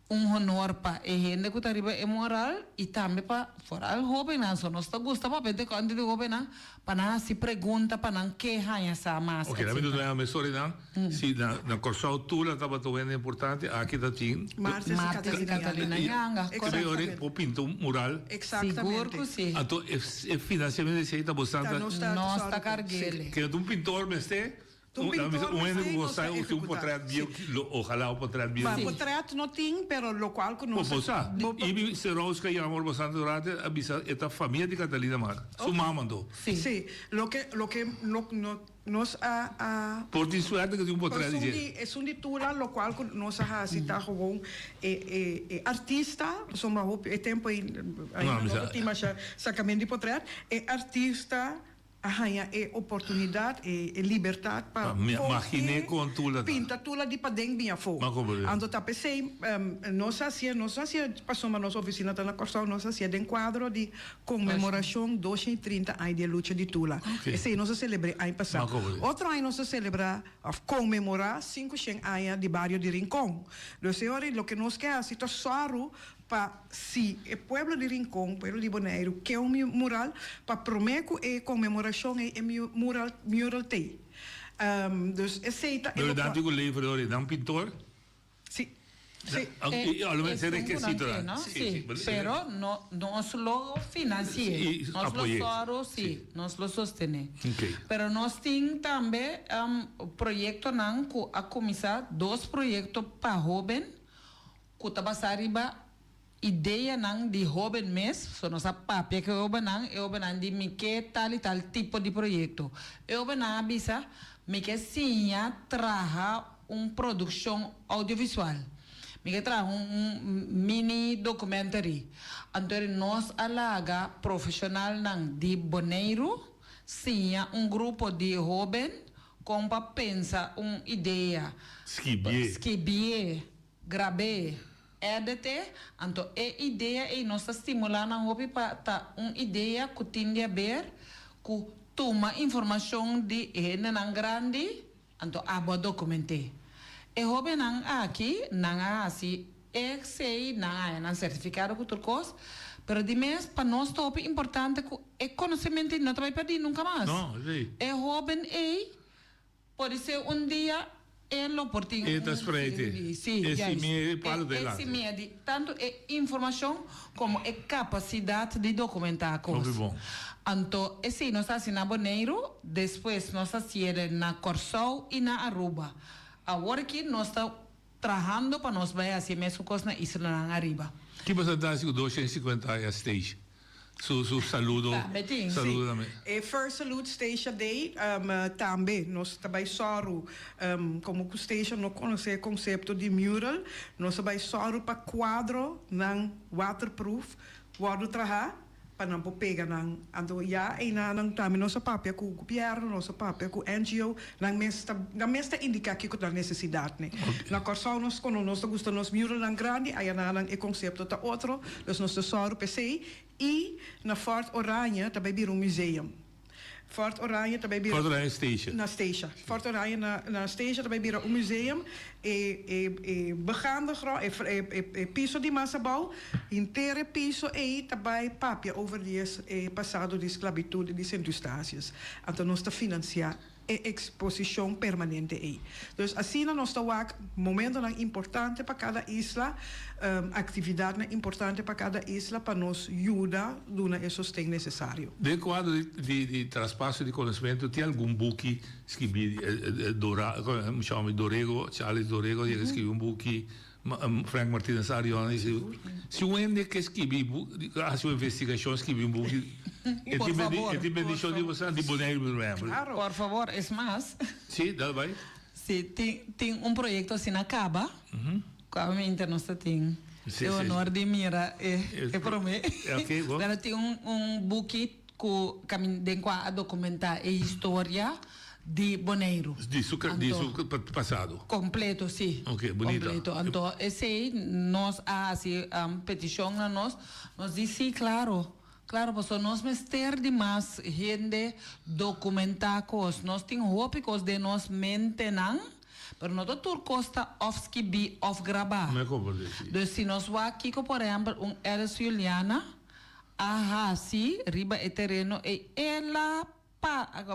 honor para gente que tá riba moral e também para fora o jovem não só nós tá gosta para ver quando de jovem não para se pergunta para não que há essa massa. Ok, na verdade é uma história não. Se na Corsol Tula estava tão importante, aqui tá tinha. Martes e Catalina Yanga. Correto. O pinto mural. Exatamente. Seguro que sim. Então, o financiamento desse aí está bastante. Nós está carguele. Que é pintor, mas ojalá o portrait bien. O portrait não tem, pero local que nós. E se Rosca e amor bastante durante avisa esta família de Catalina Mar. Su mamá mandou. Sim. Lo que nós por ti suerte que tem portrait de é um de Tula, lo qual nós está gewoon artista, somos o tempo aí não tem mais sacamento de portrait, é artista. É oportunidade, é liberdade para imaginar com Tula. Pinta Tula de padeng minha fo. Ando tá pensei, nós passou na nossa oficina tá na Corsol, nós hacía de quadro de comemoração 230 anos de luta de Tula. Esse nós celebramos ano passado. Outro ano nós celebrar comemorar 500 anos de barrio de Rincón. Então, senhores, o que nós quer é só si o pueblo de Rincón, pueblo de Bonaire, que é mural, para prometer a comemoração é mural tem. Dus aceita. Pero dá digo livre, dá pintor? Sim. É requisito, sim, pero nós lo financiamos, nós lo soro, sim, nós lo sostenemos. Pero nós temos também projeto não que a começar 2 projetos para jovem, que está passando ideia não de jovem mesmo, só nossa papia que eu não de me que tal e tal tipo de projeto. Eu não avisa me que sim traga produção audiovisual. Me que traga mini documentary. Então nós alaga profissional não de Bonaire, sim grupo de jovem com para pensar ideia. Escrever, gravar. Então, a ideia é nós estimular na hobby para uma ideia que tem a ver com toma informação de não grande, então abo documentar. E hobby não aqui não assim sei não certificado com turcos, pero de mês para nós top importante que é conhecimento não vai perder nunca mais. Não, é hobby pode ser dia lo portinho. Esse meio tanto é informação como é capacidade de documentar coisas. Então, esse nós assinamos Bonaire, depois nós assinamos na Corsol e na Aruba. Agora aqui nós estamos trabalhando para nós vai assim mesmo coisa na Isla na Arriba. Que porcentagem do 250 a stage? Su saludo. Saludo também. E First Salute Station Day também. Nós também soro, como o station não conhece o conceito de mural, nós também soro para quadro não waterproof, quadro trabalhar, panampo pega nang ando ya ina nang tami nossa papel com o governo, nossa papel com NGO, nang mesta indica que da necessidade, né? Na corção nós quando nós gostamos nos miúdos nang grande, aí nang e conceito tá outro, nós tesouro PC e na Fort Oranje também bir museu. Fort Oranje também bir Fort Oranje Station. Na station. Fort Oranje na station também bir museum begaande grond piso de massabouw inteiro piso também papia over die passado de esclavitud de centustácias. Então nós está financiar exposição permanente aí. Dus assim nós está momento importante para cada isla, atividade importante para cada isla para nos ajudar durante o sustento necessário. De quadro de traspasso de conhecimento, tem algum book escrevi Dorego, Charles Dorego, que escreveu book, Frank Martínez Arione, se o ende que escreveu, a sua investigação escreveu book. Por favor, de Bonaire, claro. Por favor, es más. Sí, dale vai. Sí, tem um projeto assim na Caba, obviamente nós tem o honor de mira para mim. Okay, Agora tem book que a documentar a história de Bonaire. De seu passado. Completo, sim. Ok, bonito. Completo. Então, esse nós assim petição na nós diz sim, claro. Claro, porque nós mester demais gente documentar coisas. Nós temos hópicos de nós mentenan, mas não tudo custa off-skibi, off-grabar. Então, se nós vamos aqui, por exemplo, Elis Juliana, sim, riba e terreno, e ela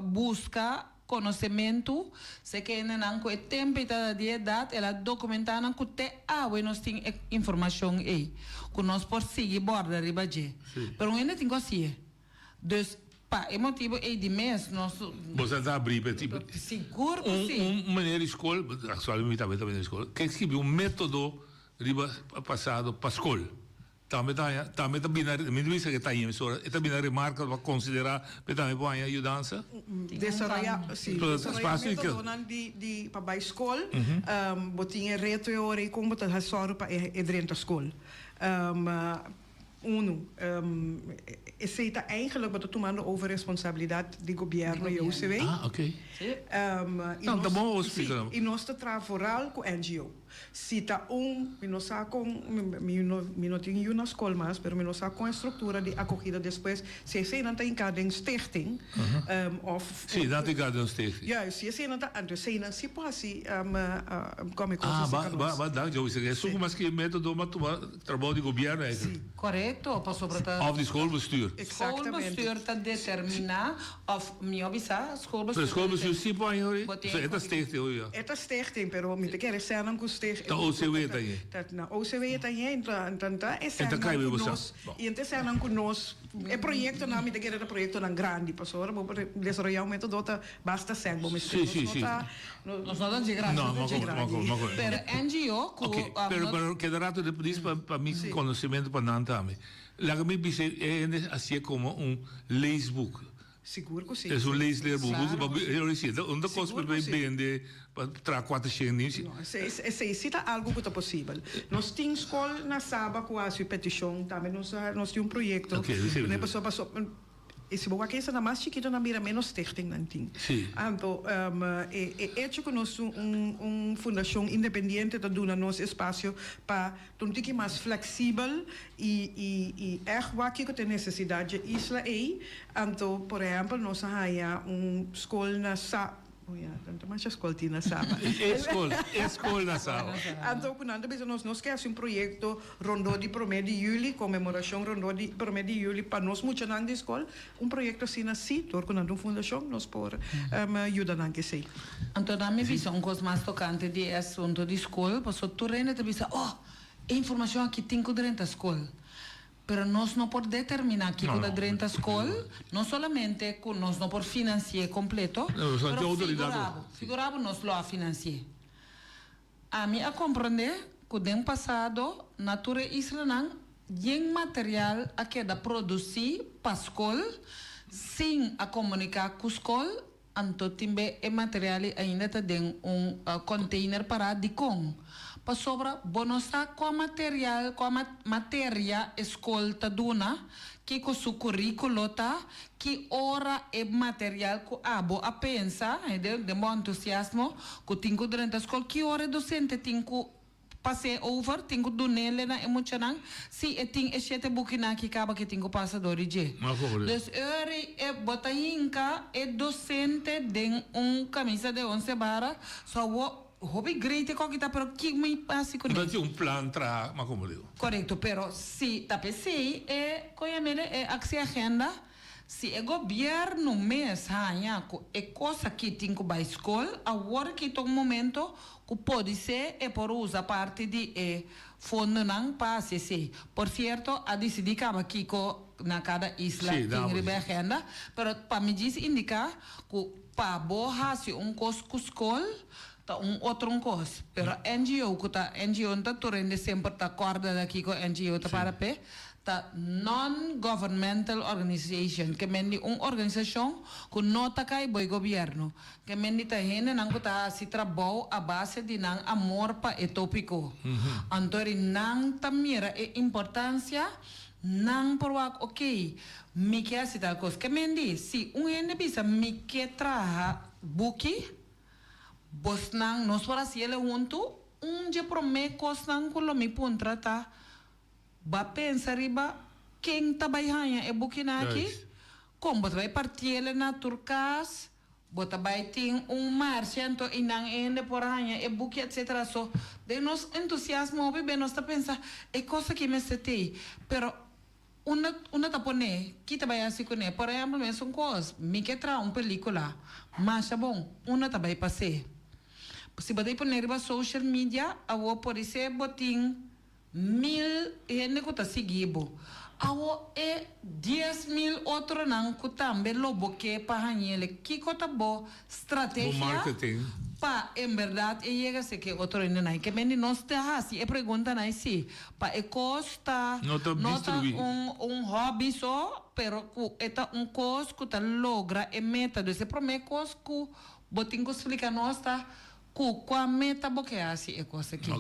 busca conhecimento, se que não com o tempo de idade, ela documenta não com te nós temos informação aí, que nós por seguir borda riba de. Pero ainda tem assim. Dus pa motivo é de mês nós. Você está abrindo tipo. Seguro que sim. Maneira escola, atualmente também na escola, que escreveu método riba passado para escola. Também binário, me diz que está aí, está binário marca para considerar, também pode ajudança. Desarrollar de para a escola, botinha reto e hora e como botar a soro para dentro da escola. Esse está eigenlijk wat tomando over responsabilidade do governo e UCW. Ok. Então, tá bom explicar. E nós trabalhamos com NGO. Se tá nós com não tem uma escola mais, mas nós com a estrutura de acolhida depois, se não tem cada stichting, sim, não tem cada stichting. Ja, se não tá, então se não se pode assim, como é que mas dá, eu sei, é só mais que método mas trabalho de governo é. Correto, passou para Of de schoolbestuur. Schoolbestuur te determinar of me obisa schoolbestuur. De schoolbestuur sim pode hoor. Het is stichting hoor. Het is stichting, pero me te querer ser não stichting. De OCW também. Dat na OCW também, então é ser não conosco. E então ser não conosco. É projeto não me te querer projeto não grande, passou, vou desarrollar um método basta ser bom me. Sim. Nós não de graça. Não. Pero NGO, pero que rato depois para mim conhecimento para não também. Lá que me disse é assim como leesboek. Seguro que sim. É leesleerboek. Onde costa para vender para 4 shillings? Se é algo que é possível. Nós temos escola na Saba com a sua petição, também nós temos projeto. Ok, passou. Esse boa que é mais chiquito na mira menos stichting não tem. Então, é que nós fundação independente da dona nosso espaço para tornar mais flexível e aqui que tem necessidade isla aí. Então, por exemplo, nós temos escola na Sa. Tanto mais escola na Saba. Escola na Saba. Então, quando nós queremos projeto Rondô de 1 de julho, comemoração Rondô de 1 de julho, para nós muito na escola, projeto assim assim, door quando fundação nós por ajuda na que sei. Então, na minha visão, coisa mais tocante de assunto de escola, passou tudo ainda te bisa, informação aqui tem que dentro da escola. Pero nós não podemos determinar que cada dentro da escola, não somente que nós não podemos financiar completo, mas figurava nós lo financiar. A mim a compreender que no passado, natura israelana, tem material a que da produzir para a escola, sem a comunicar com a escola, então também é material ainda tem container para de com. para sobra bonosta com material, com matéria escolta duna, que com seu currículo tá, que ora é material que abo a pensa, de bom entusiasmo, que tinha durante a escola, que ora docente tinha passei over, tenho do nele na emocional, se eu tenho este bukina que acaba que tenho passador de. Dus é bota hinca é docente de camisa de 11 barra, só hobby great que está pero que me passa com ele. Então plan tra, mas como digo. Correto, pero se tape se é coiamele é axi agenda. Se o governo mês é coisa que tem que ir à escola, agora que tem um momento que pode ser é por usar parte de fundo não passe se. Por certo, a decidir que aqui na cada isla tem a agenda, mas para me dizer indicar que para borrar se curso com escola outro curso. Pero NGO que tá NGO tá torrendo sempre tá corda daqui com NGO tá para pé. Non-governmental organization, que mendi organização que não está cai boi governo, que mendi tá hene nang tá se trabalho a base de nang amor pa etópico. Antori nang tamira e importância nang porwak mi que assim tal coisa, que mendi se hene bisa mi que traha buki, bos nang nos para si ele junto, je prome cos nang kulo mi puntra tá ba pensa riba quem trabalha é bukina aqui como você vai partir na turcas bota vai ter marchento e não ende por aí é buki etc so de nos entusiasmo bem nós tá pensa é coisa que me setei pero una tapone que trabalha assim com ele por exemplo mesmo coisa me que tra película mas bom una trabalha passei se bater por neriba social media a o por isso botin 1000 gente que está seguindo. Awo é 10.000 outros não que também lobo que para ele que cota boa estratégia para em verdade e chega se que outro ainda não que menos nós está assim é pergunta não se para é costa nota hobby só pero é coisa que tá logra é meta desse primeiro coisa que botinho que explica nós tá com a meta boa que é assim é coisa aqui.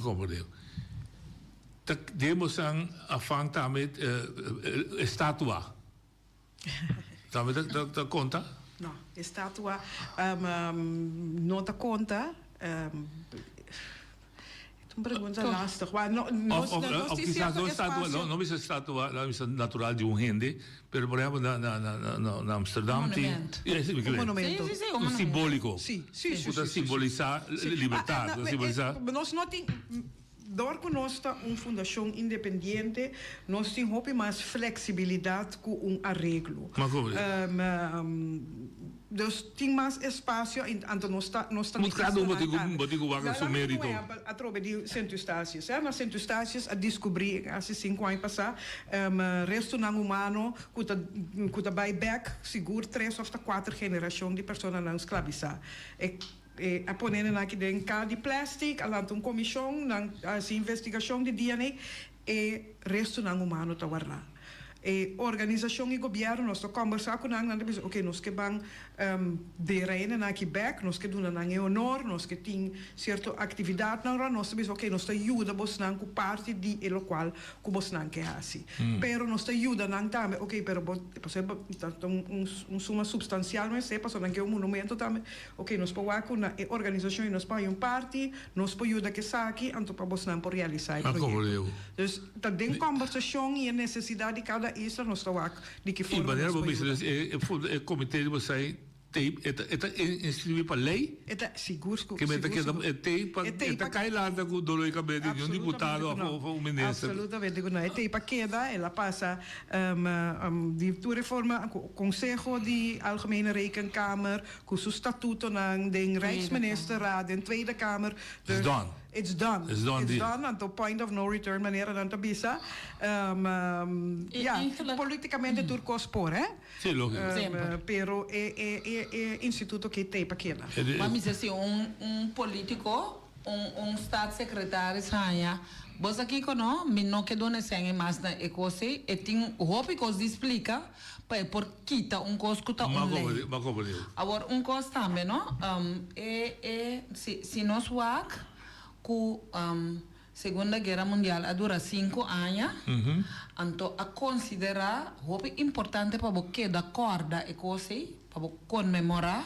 Demos aan afang damit estatua. Damit dat conta? No, estatua não dá conta. Tu pergunta lastig. Of quizás no estatua, no es estatua, no es natural de gente, pero por ejemplo na Amsterdam un monumento. Un simbólico. Sí. Para simbolizar libertad, simbolizar. Nós não tem door que nós está fundação independente, nós temos mais flexibilidade com arreglo. Dus tem mais espaço, então nós está cada botigo vaga seu mérito. A trobe de centro-estácios, na centro-estácios a descobrir há 5 anos passar, resto não humano, que tá back seguro 3 ou 4 gerações de pessoas não escravizadas. A poner aqui dentro de plástico, a lança comissão, a investigação de DNA e resto não humano está guardado. Organização e governo, nós estamos conversando com eles, ok, nós que vamos de reina aqui back, nós que damos em honor, nós que temos certa atividade, nós estamos, ok, nós ajudamos com parte de lo qual que nós não quer assim. Pero nós ajudamos também, ok, pero suma substancial, mas é para que monumento também, ok, nós podemos com a organização e nós podemos parte, nós podemos ajudar que saque, então para nós não realizar. Dus dat ding conversação e a necessidade de cada isla nós estamos de que forma. E maneira o comitê de você inscrever para lei? Seguro que para cair lá com dolo cabelo de deputado ou ministro. Absolutamente, não para queda, ela passa de reforma Conselho de Algemene Rekenkamer, com o estatuto de Rijksministerraad en Tweede Kamer. It's done. It's done. It's done. It's done. At the point of no return, maneira não está bisa. Politicamente turco spor, hè? Sim, lógico. Pero é instituto que tem para queda. Mas assim, político, staatssecretaris hanya. Você aqui não, me não que dona sem mais na ecose, e tem roupa que explica para por quita coisa que tá lei. Agora coisa também, não? Se nós wak ku Segunda Guerra Mundial a dura 5 anos. Então, a considerar o importante para você da corda e coisa, para comemorar.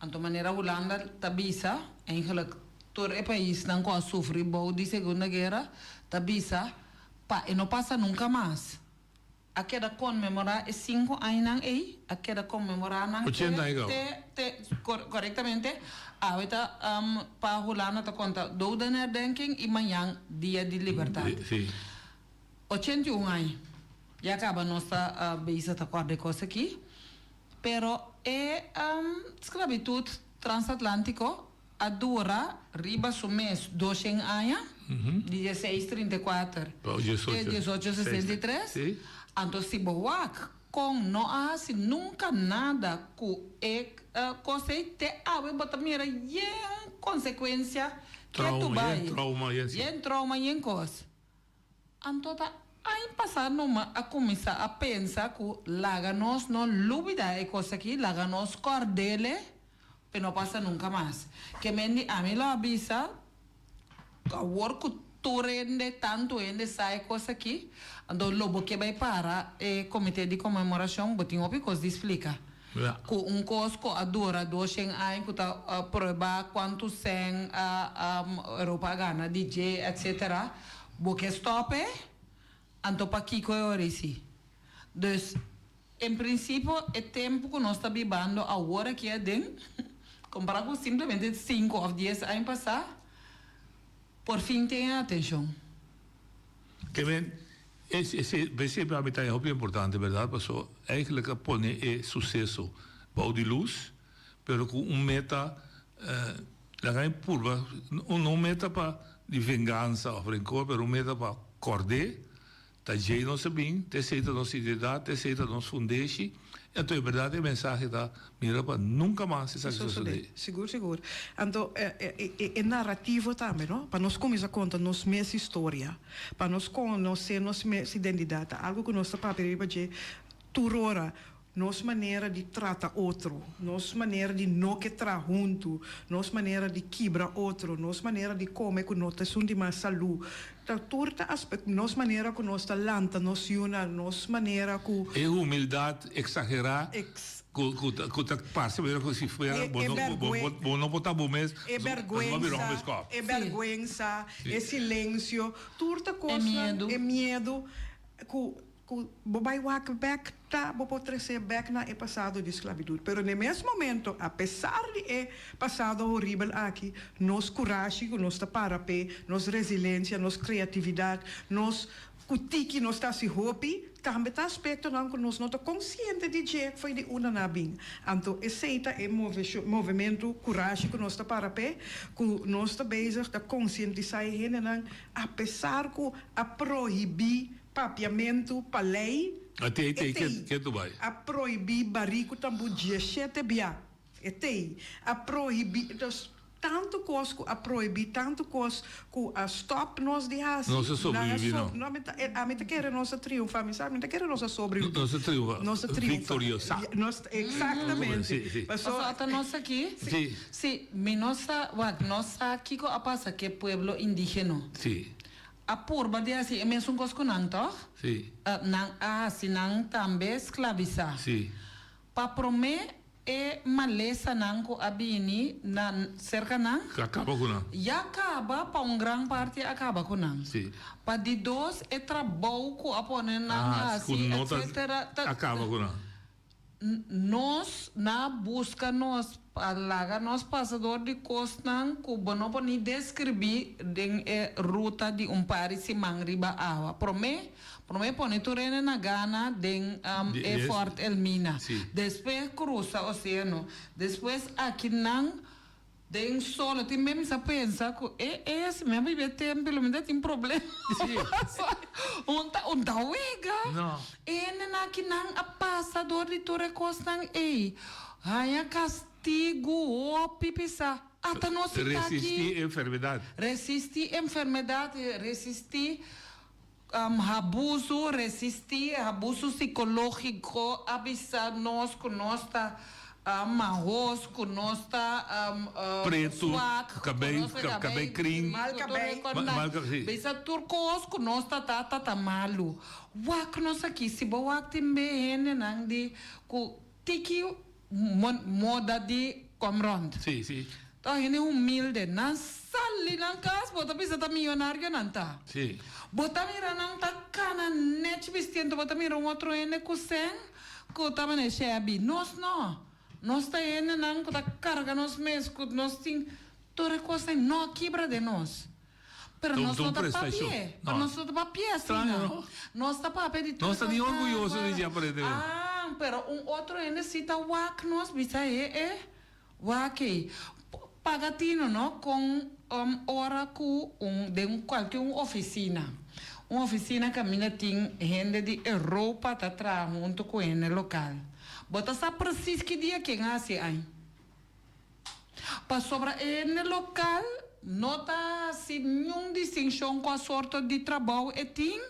Então, maneira Holanda tabisa, eigenlijk todo o país não có sofrer de Segunda Guerra, tabisa, e não passa nunca mais. A queda comemorar é 5 anos aí, a queda comemorar não 80 anos. Corretamente. Ahorita para Holanda te conta dodenherdenking e amanhã dia de liberdade. Sim. 81 anos. Já acaba nossa beisa de acordo com isso aqui. Pero é esclavitud transatlântico a dura riba su mês 200 anos, 1634 e 1863. Sim. Então, se boak com não há assim, nunca nada que coisa te abre bota mira e consequência que tu vai trauma e coisa. Então tá aí passar numa a começar a pensar que laga nós não lúbida é coisa aqui laga nós cordele pero não passa nunca mais que mendi a mim lá avisa a work turende tanto ende sai coisa aqui então lobo que vai para comitê de comemoração botinho picos explica com cosco a dura 200 anos que tá provar quanto sem a Europa gana DJ etc porque stop então para que coisa dus em princípio é tempo que nós está vivendo agora que é den comparado com simplesmente 5 ou 10 anos passar por fim tenha atenção que bem esse para mim é muito importante verdade porque eigenlijk pone é sucesso para de luz pero com meta la gran curva não meta para de vingança ou rancor pero meta para acordar tá jeito nosso bem te aceita nossa identidade te aceita nosso fundeixe então é verdade a mensagem da mira para nunca mais isso suceder seguro então é narrativo também não para nós começar a contar nossa mesma história para nós conhecer nossa mesma identidade algo que nós papel para dizer turora nossa maneira de tratar outro, nossa maneira de não que tra junto, nossa maneira de quebrar outro, nossa maneira de comer com nós de mais saúde, todo aspecto, nossa maneira com nós lanta, nossa maneira com é humildade exagerar que passa mesmo se for não botar bom mês é vergonha é silêncio tudo coisa é medo vai walk back tá vou trazer back na passado de esclavitud pero no mesmo momento apesar de passado horrível aqui nos coragem nos parapé nos resiliência nos criatividade nos que nós está se hopi também tá aspecto não que nós não tá consciente de que foi de uma na bem então aceita movimento coragem que nós está parapé que nós está bezig tá consciente de sair não apesar que a proibir papiamento para lei que tu vai a proibir barico tambu 17 bia a proibir tanto coisa a proibir tanto coisa que a stop nós de raça não se sobrevive não a mim quer nossa triunfa me sabe quer nossa sobreviver nossa triunfa vitoriosa exatamente passou até nós aqui sim nossa aqui que passa que pueblo indígena sim a purba de assim é mesmo coisa que não tá sim não também escravizar sim para prometer é maleza não que abini na cerca não acaba com não e acaba para grande parte acaba com não sim para de dois é trabalho que a pôr na assim etc acaba com não nós na busca nós alaga nós passador de costa que não pode descrever den ruta de país se mangriba água promete pone turene na Gana den Fort Elmina depois cruza o oceano depois aqui não den solo tem mesmo se pensa que esse mesmo vive tempo pelo menos tem problema tá uega não na aqui não a passador de Torre Costa aí castigo pipisa até nós resistir enfermidade resistir abuso psicológico avisar nós que nós está marrom, conosco Preto, suac, cabelo cream. Mal cabelo. Bisa turcos, conosco tá malu. Wak nos aqui, se boa wak timbe nang di ku tiki moda di komrond. Sì. Então, ele é humilde. Não sali na casa, bota bisa tá milionário não tá. Sì. Bota mira não tá cana net vestindo, bota mira outro ene kusen, ku tá mane shebi. Nós tá ene não ku tá carga nos mes, ku nós ting tore coisa não quebra de nós. Pero nós não tá papel. Pero nós não tá papel assim. Nós tá papel de tudo. Nós tá nem orgulhoso de aparecer. Pero outro ene cita wak nós bisa wak pagatino, no? Com hora com qualquer oficina. Uma oficina que a minha tem gente de Europa tá atrás junto com ele local. Bota só preciso que dia que nasce aí. Para sobra ele local, não tá assim nenhuma distinção com a sorte de trabalho e tem.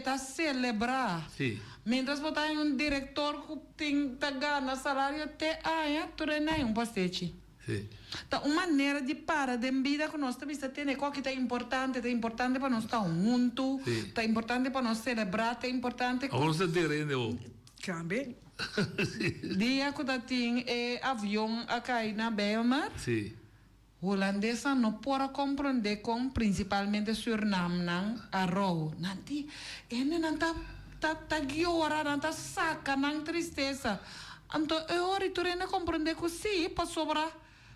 Tá celebrar. Sim. Mientras botar diretor que tem tá ganha salário até tu não pastete. Sim. Tá uma maneira de parar de vida que nós também temos que tá importante para nós estar junto, tá importante para nós celebrar, tá importante. Agora você terreno. Também. Dia que tá tem avião a cair na Belmar. Sim. Holandesa não pode compreender com principalmente Suriname não arroz. Nanti ele não tá giora, não tá saca, não tristeza. Então eu tu não compreender que sim, para sobrar.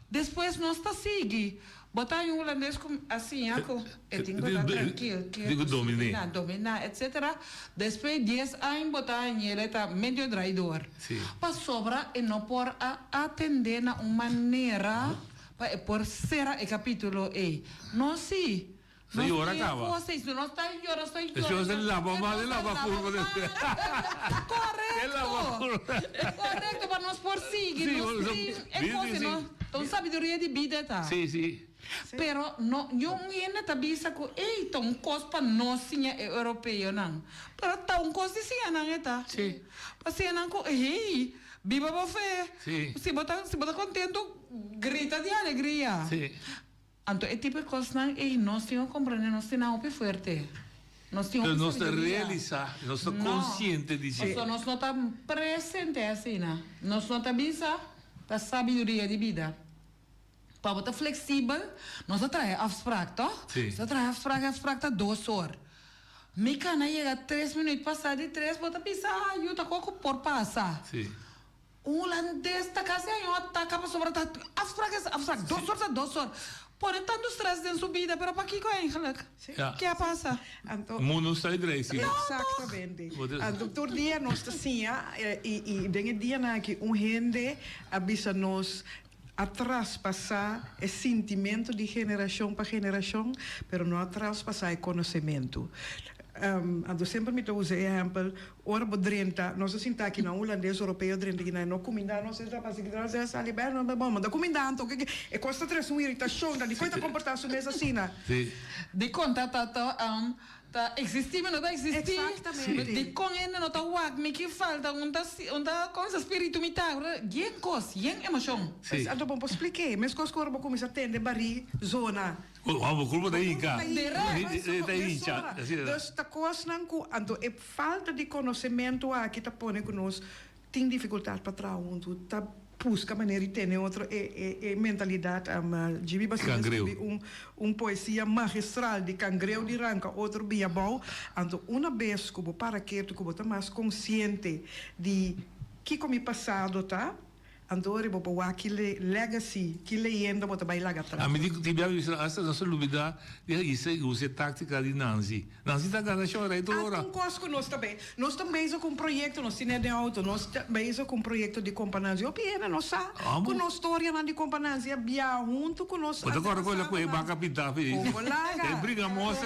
Depois nós tá seguir. Botar em holandês assim, eu tenho que estar tranquilo. Digo dominar, etc. Depois 10 anos botar em ele tá meio traidor. Para sobrar e não pode atender na uma maneira por ser o capítulo E. Não sim. Se ora acaba. Vocês não está llorando, estou Isso é lava mal, lava curva. Correto, para nós por seguir. É coisa, não? Então, sabedoria de vida, tá? Sim. Pero, eu ainda tá bisa que, tão coisa para nós, sim, é europeu, não. Pero, tão coisa, sim, não, tá? Sim. Assim, não, viva a fé. Sim. Se botar contento, grita de alegria. Sim. Então, é tipo de coisa, nós temos que compreender, nós temos que forte. Nós temos que nós realizar, nós estamos conscientes de isso. Nós não estamos presentes assim, não. Nós não estamos da sabedoria de vida. Para botar flexível, nós atraemos abstract, ó? Sim. Nós atraemos abstract 2 horas. Me cana chega 3 minutos, passar de 3, bota pensar, eu tá coco por passar. Sim. Holandês tá casa aí, ó, tá capa sobre abstract 2 horas. Porém, tanto stress dentro da vida, pero para que eigenlijk? Que passa? O mundo está direito. Exatamente. Todo dia nós assim, e den dia na que gente avisa nós a traspassar o sentimento de geração para geração, pero não a traspassar o conhecimento. Eu sempre me uso exemplo, ora bo drenta, nós assim tá aqui na holandês europeu drenta que não comida, nós está passando que nós é salibar, não é bom, mas da comida então que é costa três irritação, da de coisa comportar se mesmo assim, né? De conta tá existir, mas não tá existir. Exatamente. De com ele não tá wak, me que falta com esse espírito mitar, gen coisa, gen emoção. Mas então bom, expliquei, mas coisa que ora bo começar a ter bari zona. Vamos culpa da Inca. Da Inca. Dus ta coisa não com, então é falta de conhecimento aqui tá põe que nós tem dificuldade para trabalhar, tá busca maneira de ter outra mentalidade Jimmy Basile escreve poesia magistral de Cangreu de Ranca outro biabau então uma vez como para que tu como tá mais consciente de que como passado tá então eu vou aquele legacy que leyenda bota vai lá atrás a mim digo essa nossa dúvida isso usa tática de Nancy tá ganhando chorar toda hora nós também com projeto nós temos de auto nós também com projeto de companhia opina nós com nossa história de companhia via junto com nós agora com a capitã é briga moça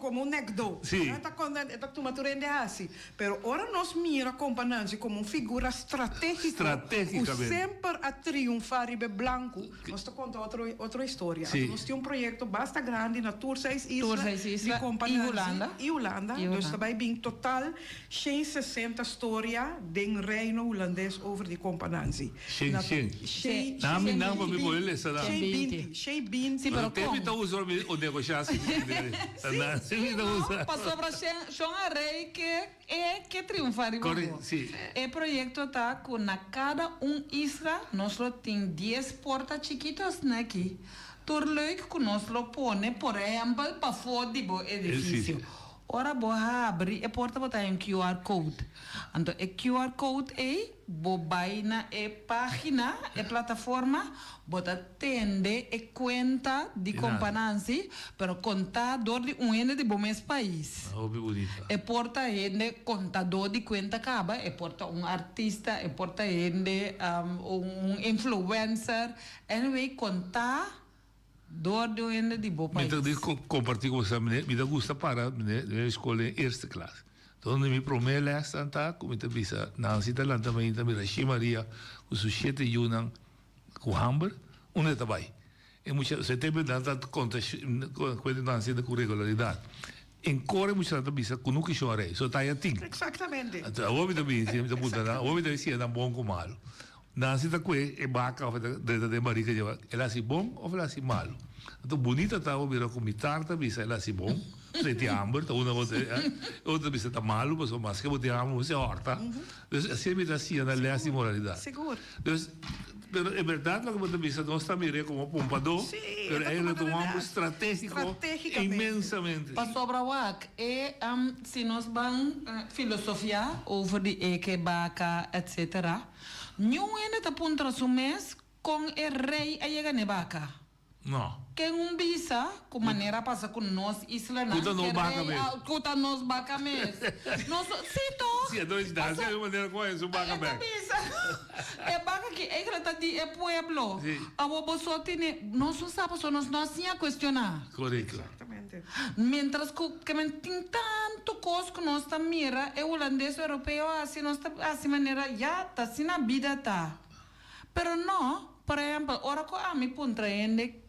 como um negdo tá com tu maturende assim pero ora nós mira companhia como uma figura estratégico. Estrategicamente. Sempre a triunfar e branco. Nós te conta outra história. Sim. Nós temos projeto basta grande na Tour 6 Tour 6 Isla, Companhia e Holanda. E Holanda. Dus daarbij bem total 60 história den reino holandês over die companhia. Sim. Nami não para me molhar essa lá. Geen binti. Sim, pero Teve que usar o negociação. Passou para Sean Arrei que triunfar. Correto, sim. O projeto está com na cada isla, nós temos 10 portas chiquitas aqui. Tur leuk que nós põe, por exemplo, para fora do edifício. Ora, boa abrir a porta botar um QR Code. Então, o QR Code é bobai na página, a plataforma, bota tende e conta de companhia, pero contador de ende de bom país. E porta ende contador de conta acaba, e porta artista, e porta ende influencer, anyway, contar door de ende de bom país. Então, compartilhar com você, me gusta para a escola em eerste classe. Então, me promete esta tá, como te bisa, na cita também também Rashi Maria, o sujeito Yunan, com Hamburg, onde também. E muita, você tem dado conta com a cita com regularidade. Em core muita gente bisa, com nunca chorei, só tá aí ting. Exatamente. Então, o homem também, se me puta, o homem também se é bom com mal. Na cita com é baca, de marica, ela é bom ou ela é malo. Então, bonita tá o vira com tarta, bisa, ela é bom. Você tem hambre, outra bisa tá malo, mas que você hambre, você horta. Então, assim me dá assim, na lei de moralidade. Seguro. Pero é verdade que você bisa, nós também como pompador, pero ele tem um estratégico imensamente. Para sobra wak, se nós vamos filosofia over de que vaca, etc. Não é nada ponto su mês com o rei a chegar na vaca. Não. Que visa, com maneira passa com nós islanas. Cuta nos vaca mesmo. Cuta nos vaca mesmo. Nós, sim, sim, então está assim de maneira com isso, vaca mesmo. É vaca que é que ela está de pueblo. A bobo só tem, nós não sabemos, nós não assim a questionar. Correto. Exatamente. Mientras que tem tanto coisa que nós está mira, é holandês, europeu, assim, nós está assim maneira, já está assim na vida tá. Pero não, por exemplo, ora que a mim puntraende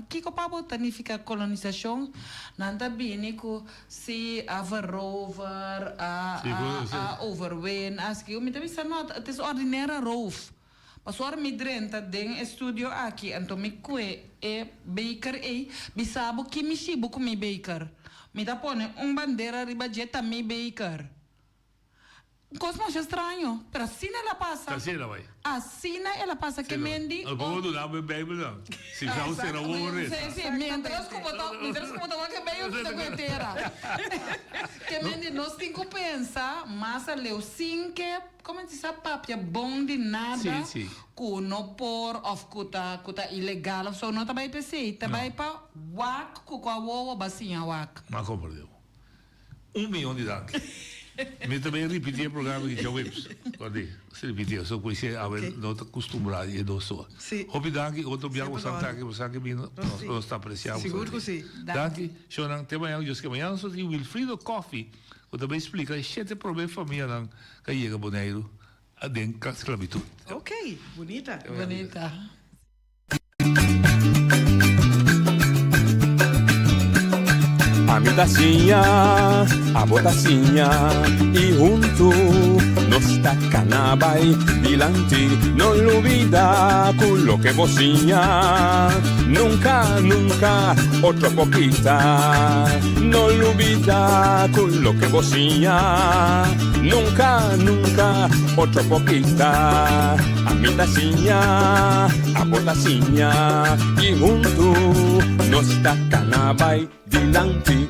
que o papo significa colonização, nada bem que se a rover, a overwin, as que eu me também não, é ordinária roof. Mas o me drenta den estúdio aqui, então me que é baker bisabo que me chibo com me baker, me dá pone bandeira riba jeta me baker. Coisa mais estranho, pero assim ela passa. Assim ela vai. Assim ela passa que Mendy. O povo do nome bem não. Se já o será o horror. Sim, mientras como tá que bem eu te cuentera. Que Mendy nós tem que pensar, mas leu sim que como se sabe papia bom de nada. Sim. Que não por of kuta ilegal, só não tá bem pensei, tá bem para wak com a woa basinha wak. Mas compreendeu. 1 milhão de dólares. Me também repetir o programa que já ouvimos. Se repetir, só conhecer, não está acostumado e não só. Hobby danke, outro dia você está aqui, você está apreciando. Seguro que sim. Danke, Shonan, tem amanhã, eu esqueci amanhã, só tem Wilfrido Coffee, que também explica, é problema família não, que chega boneiro, a dentro da esclavitud. Ok, bonita. Bonita. A mi tacinha, a botacinha e junto nos tacanabay dilante, no olvida con lo que bocina, nunca, nunca, otra poquita, no olvida con lo que bocina, nunca, nunca, otra poquita, a mi tacinha, a botacinha y junto nos tacanabay dilante.